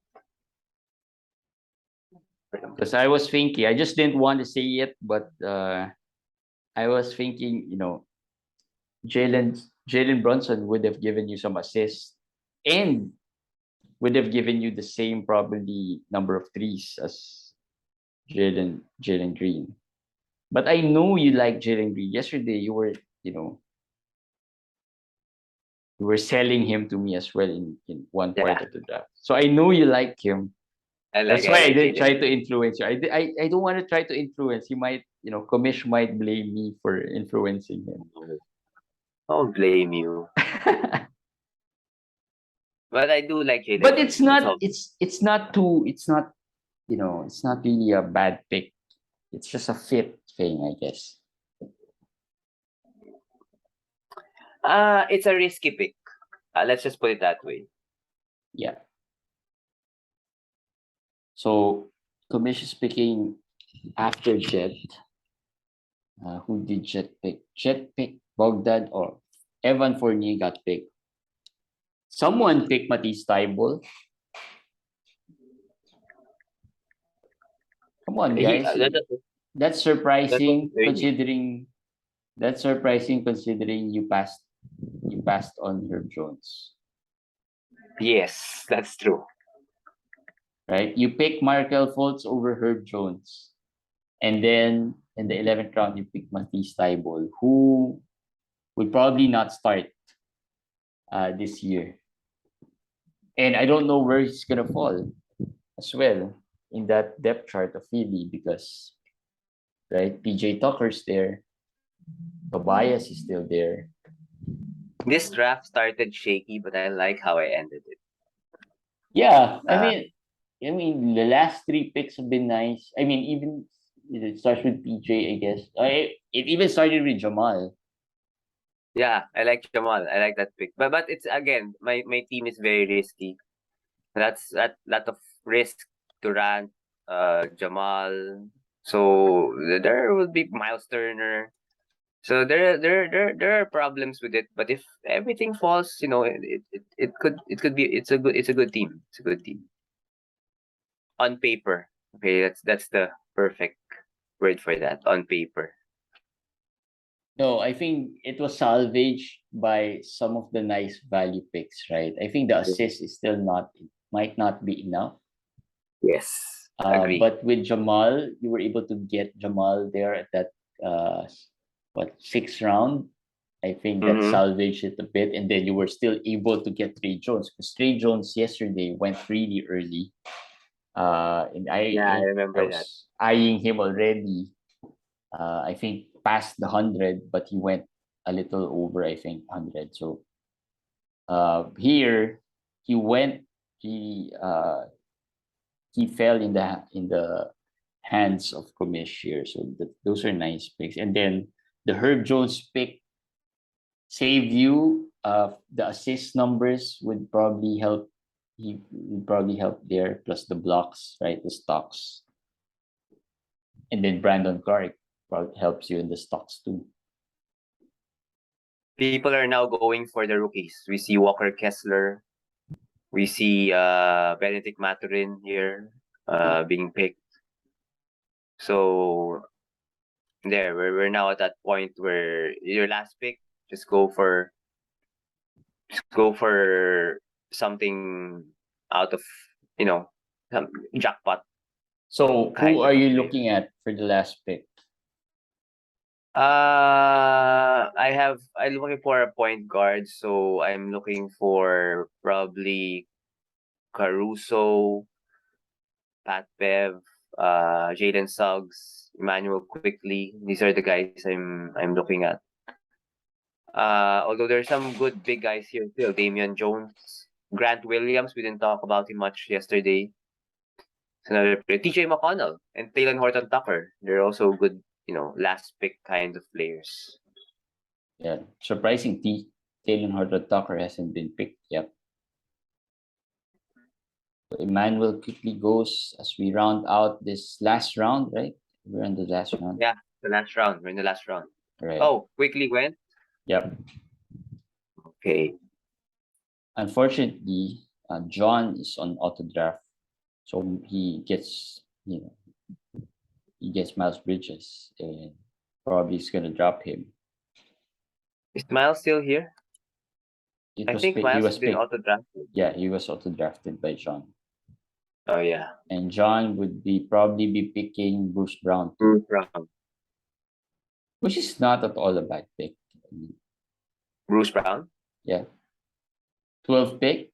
Because I was thinking, I just didn't want to say it, but I was thinking, Jalen Brunson would have given you some assists and would have given you the same probably number of threes as Jalen Green. But I know you like Jalen Green. Yesterday you were selling him to me as well in one part of the draft. So I know you like him. That's why I like didn't Jalen. try to influence you. I don't want to try to influence. He might, commish might blame me for influencing him. Don't blame you. But I do like Jalen. But it's not it's not too it's not it's not really a bad pick. It's just a fit thing, I guess. It's a risky pick. Let's just put it that way. Yeah. So commish is picking after Jet. Who did Jet pick? Jet picked Bogdan or Evan Fournier got picked. Someone picked Matisse Tybalt. Come on, guys. That's surprising considering you passed on Herb Jones. Yes, that's true. Right? You pick Markel Fultz over Herb Jones. And then in the 11th round, you pick Matisse Tybalt, who would probably not start this year. And I don't know where he's going to fall as well in that depth chart of Philly because, right, PJ Tucker's there. Tobias is still there. This draft started shaky, but I like how I ended it. Yeah, I mean, the last three picks have been nice. I mean, even it starts with PJ, I guess. It even started with Jamal. Yeah, I like Jamal. I like that pick. But it's again, my team is very risky. That's that lot of risk to run Jamal. So there will be Miles Turner. So there are problems with it. But if everything falls, it could be it's a good team. It's a good team. On paper. Okay, that's the perfect word for that. On paper. No, I think it was salvaged by some of the nice value picks, right? I think the assist is still might not be enough. Yes. Agree. But with Jamal, you were able to get Jamal there at that sixth round. I think that salvaged it a bit, and then you were still able to get Trey Jones because Trey Jones yesterday went really early. And I remember I was eyeing him already. I think past the 100, but he went a little over. I think 100. So here he fell in the hands of commish here. So those are nice picks. And then the Herb Jones pick save you. The assist numbers would probably help. He would probably help there, plus the blocks, right? The stocks. And then Brandon Clark probably helps you in the stocks too. People are now going for the rookies. We see Walker Kessler. We see Benedict Maturin here being picked. So there, we're now at that point where your last pick, just go for something out of, some jackpot. So kind who of are you player. looking at for the last pick? I'm looking for a point guard, so I'm looking for probably Caruso, Pat Bev, Jalen Suggs, Emmanuel Quickly. These are the guys I'm looking at. Although there's some good big guys here still. Damian Jones, Grant Williams. We didn't talk about him much yesterday. It's another player. TJ McConnell and Taylor Horton Tucker. They're also good, last pick kind of players. Yeah, surprising. Taylor Horton Tucker hasn't been picked yet. So Emmanuel quickly goes as we round out this last round, right? We're in the last round. Yeah, the last round. We're in the last round. Right. Oh, Quickly went. Yep. Okay. Unfortunately, John is on auto draft, so he gets Miles Bridges, and probably is gonna drop him. Is Miles still here? I think Miles has been auto drafted. Yeah, he was auto drafted by John. Oh yeah. And John would probably be picking Bruce Brown, Bruce Brown. which is not at all a bad pick. Bruce Brown? Yeah. 12th pick?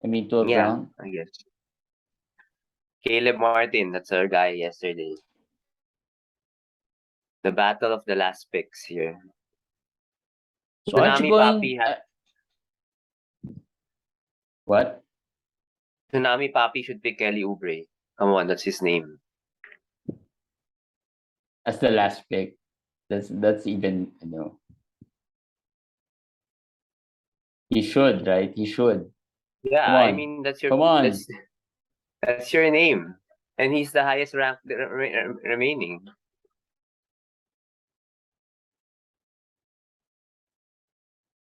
12th round? I guess. Caleb Martin, that's our guy yesterday. The battle of the last picks here. So aren't you going... What? Tsunami Papi should pick Kelly Oubre. Come on, that's his name. As the last pick. That's even, He should, right? He should. Yeah, I mean, that's your... Come on. That's your name. And he's the highest ranked remaining.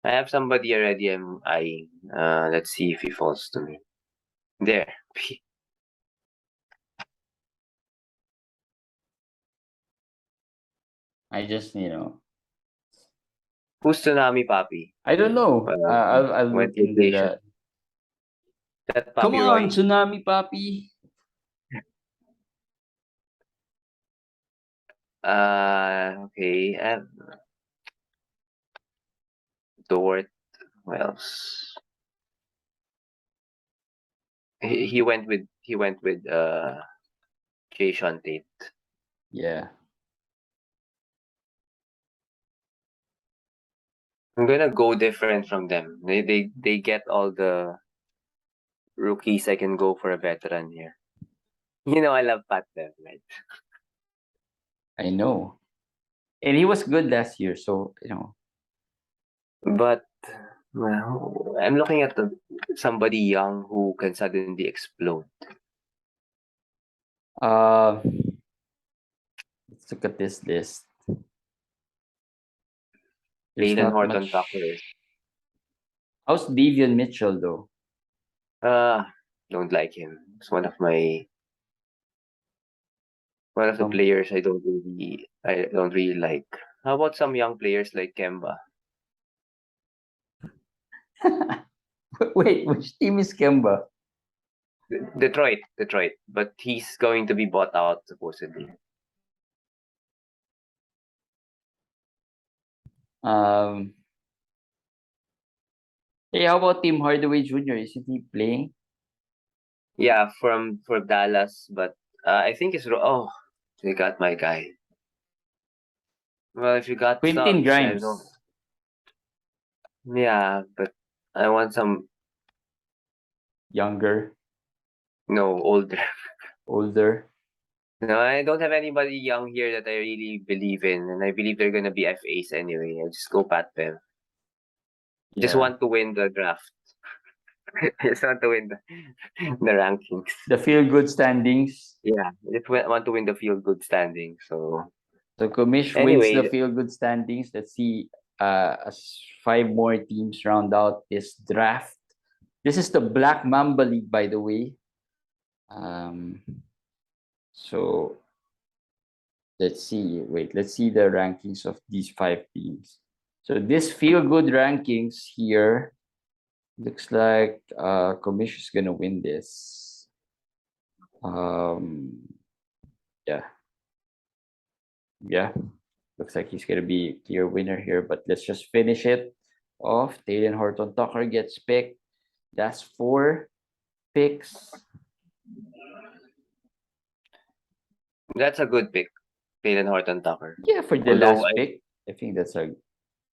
I have somebody already I'm eyeing. Let's see if he falls to me. There. I just, Who's Tsunami Papi? I don't know. I'll look into that. Come on, Tsunami Papi. Okay. Dort. Who else? He went with Jason Tate. Yeah. I'm gonna go different from them. They get all the rookies. I can go for a veteran here. I love Pat Bev, right? I know. And he was good last year, so But well, I'm looking at somebody young who can suddenly explode. Let's look at this list. Jalen Horton Tucker. How's Davion Mitchell though? Don't like him. It's one of the players I don't really like. How about some young players like Kemba? Wait, which team is Kemba? Detroit, but he's going to be bought out supposedly. Hey, how about Tim Hardaway Jr.? Isn't he playing? Yeah, for Dallas, but I think it's they got my guy. Well, if you got Quentin Suggs, Grimes. Yeah, but I want some Younger, No, older. older? No, I don't have anybody young here that I really believe in, and I believe they're gonna be FAs anyway. I just go Pat Bev. Just Yeah. want to win the draft. Just want to win the rankings. The feel-good standings. Yeah, just want to win the feel good standing. So Commish wins the anyway, feel-good standings. Let's see as 5 more teams round out this draft. This is the Black Mamba League, by the way. So let's see. Wait, let's see the rankings of these 5 teams. So this feel-good rankings here looks like Commish is gonna win this. Yeah. Yeah. Looks like he's gonna be a clear winner here, but let's just finish it off. Taylor Horton Tucker gets picked. That's 4 picks. that's a good pick, Taylor Horton Tucker. Yeah, for the Although last pick, I think that's a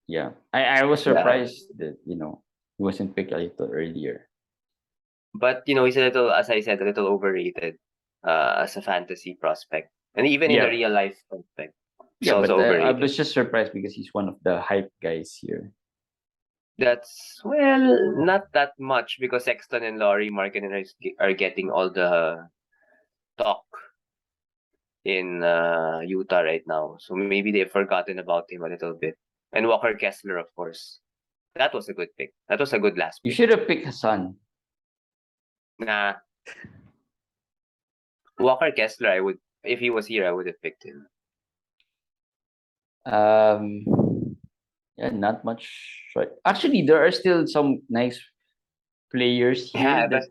yeah. I was surprised that he wasn't picked a little earlier. But he's a little, as I said, a little overrated as a fantasy prospect, and even in a real life prospect, he's Yeah, also but I overrated. was just surprised because he's one of the hype guys here. That's not that much because Sexton and Laurie Markkinen are getting all the talk in Utah right now, so maybe they've forgotten about him a little bit. And Walker Kessler, of course, that was a good pick. That was a good last You pick. should have picked Hassan. Nah, Walker Kessler, I would, if he was here, I would have picked him. Yeah, not much. Actually, there are still some nice players here that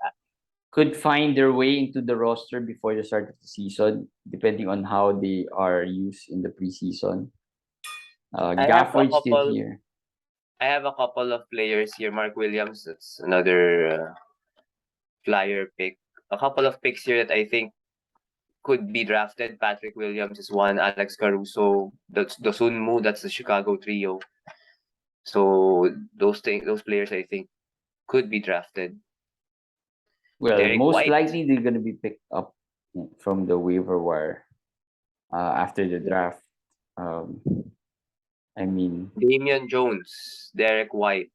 could find their way into the roster before the start of the season, depending on how they are used in the preseason. Gafford's still here. I have a couple of players here. Mark Williams, that's another flyer pick. A couple of picks here that I think could be drafted. Patrick Williams is one. Alex Caruso, that's the Sunmu, that's the Chicago trio. So those players I think could be drafted. Well, Derek most White. likely they're gonna be picked up from the waiver wire after the draft. I mean, Damian Jones, Derek White,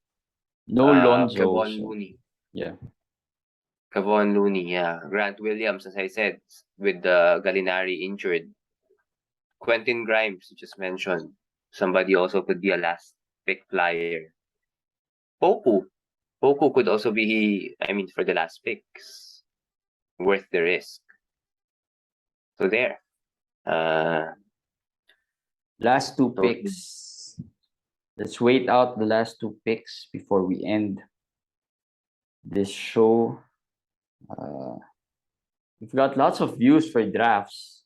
no Lonzo. Kevon Looney. Yeah. Kevon Looney, yeah. Grant Williams, as I said, with the Gallinari injured. Quentin Grimes, you just mentioned. Somebody also could be a last pick flyer. Poku. Poku could also be, for the last picks. Worth the risk. So there. Last 2 picks. Let's wait out the last 2 picks before we end this show. We've got lots of views for drafts.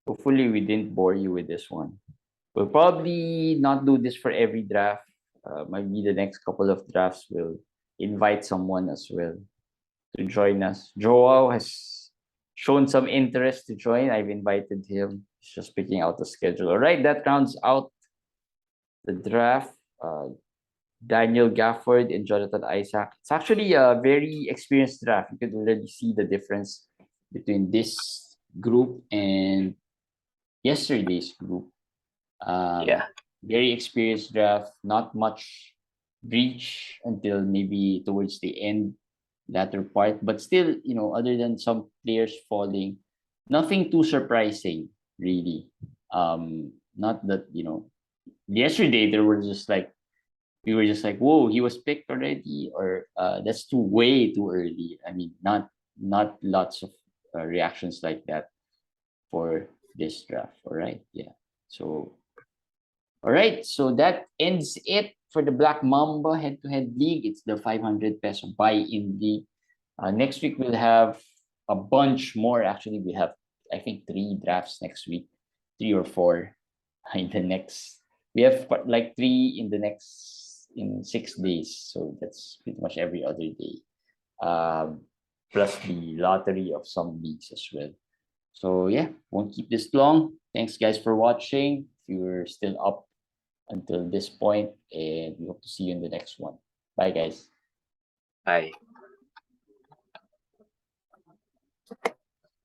Hopefully we didn't bore you with this one. We'll probably not do this for every draft. Maybe the next couple of drafts we'll invite someone as well to join us. Joao has shown some interest to join. I've invited him. He's just picking out the schedule. All right, that rounds out the draft. Daniel Gafford and Jonathan Isaac. It's actually a very experienced draft. You could already see the difference between this group and yesterday's group. Very experienced draft. Not much breach until maybe towards the end, latter part. But still, other than some players falling, nothing too surprising, really. Not that, yesterday we were just like, whoa, he was picked already, or that's way too early. I mean, not lots of reactions like that for this draft. All right, yeah. So, all right, so that ends it for the Black Mamba head-to-head league. It's the 500 peso buy-in league. Next week we'll have a bunch more. Actually, we have I think 3 drafts next week, 3 or 4 in the next. We have like 3 in 6 days, so that's pretty much every other day, plus the lottery of some leagues as well. So yeah, won't keep this long. Thanks guys for watching, if you're still up until this point, and we hope to see you in the next one. Bye guys. Bye.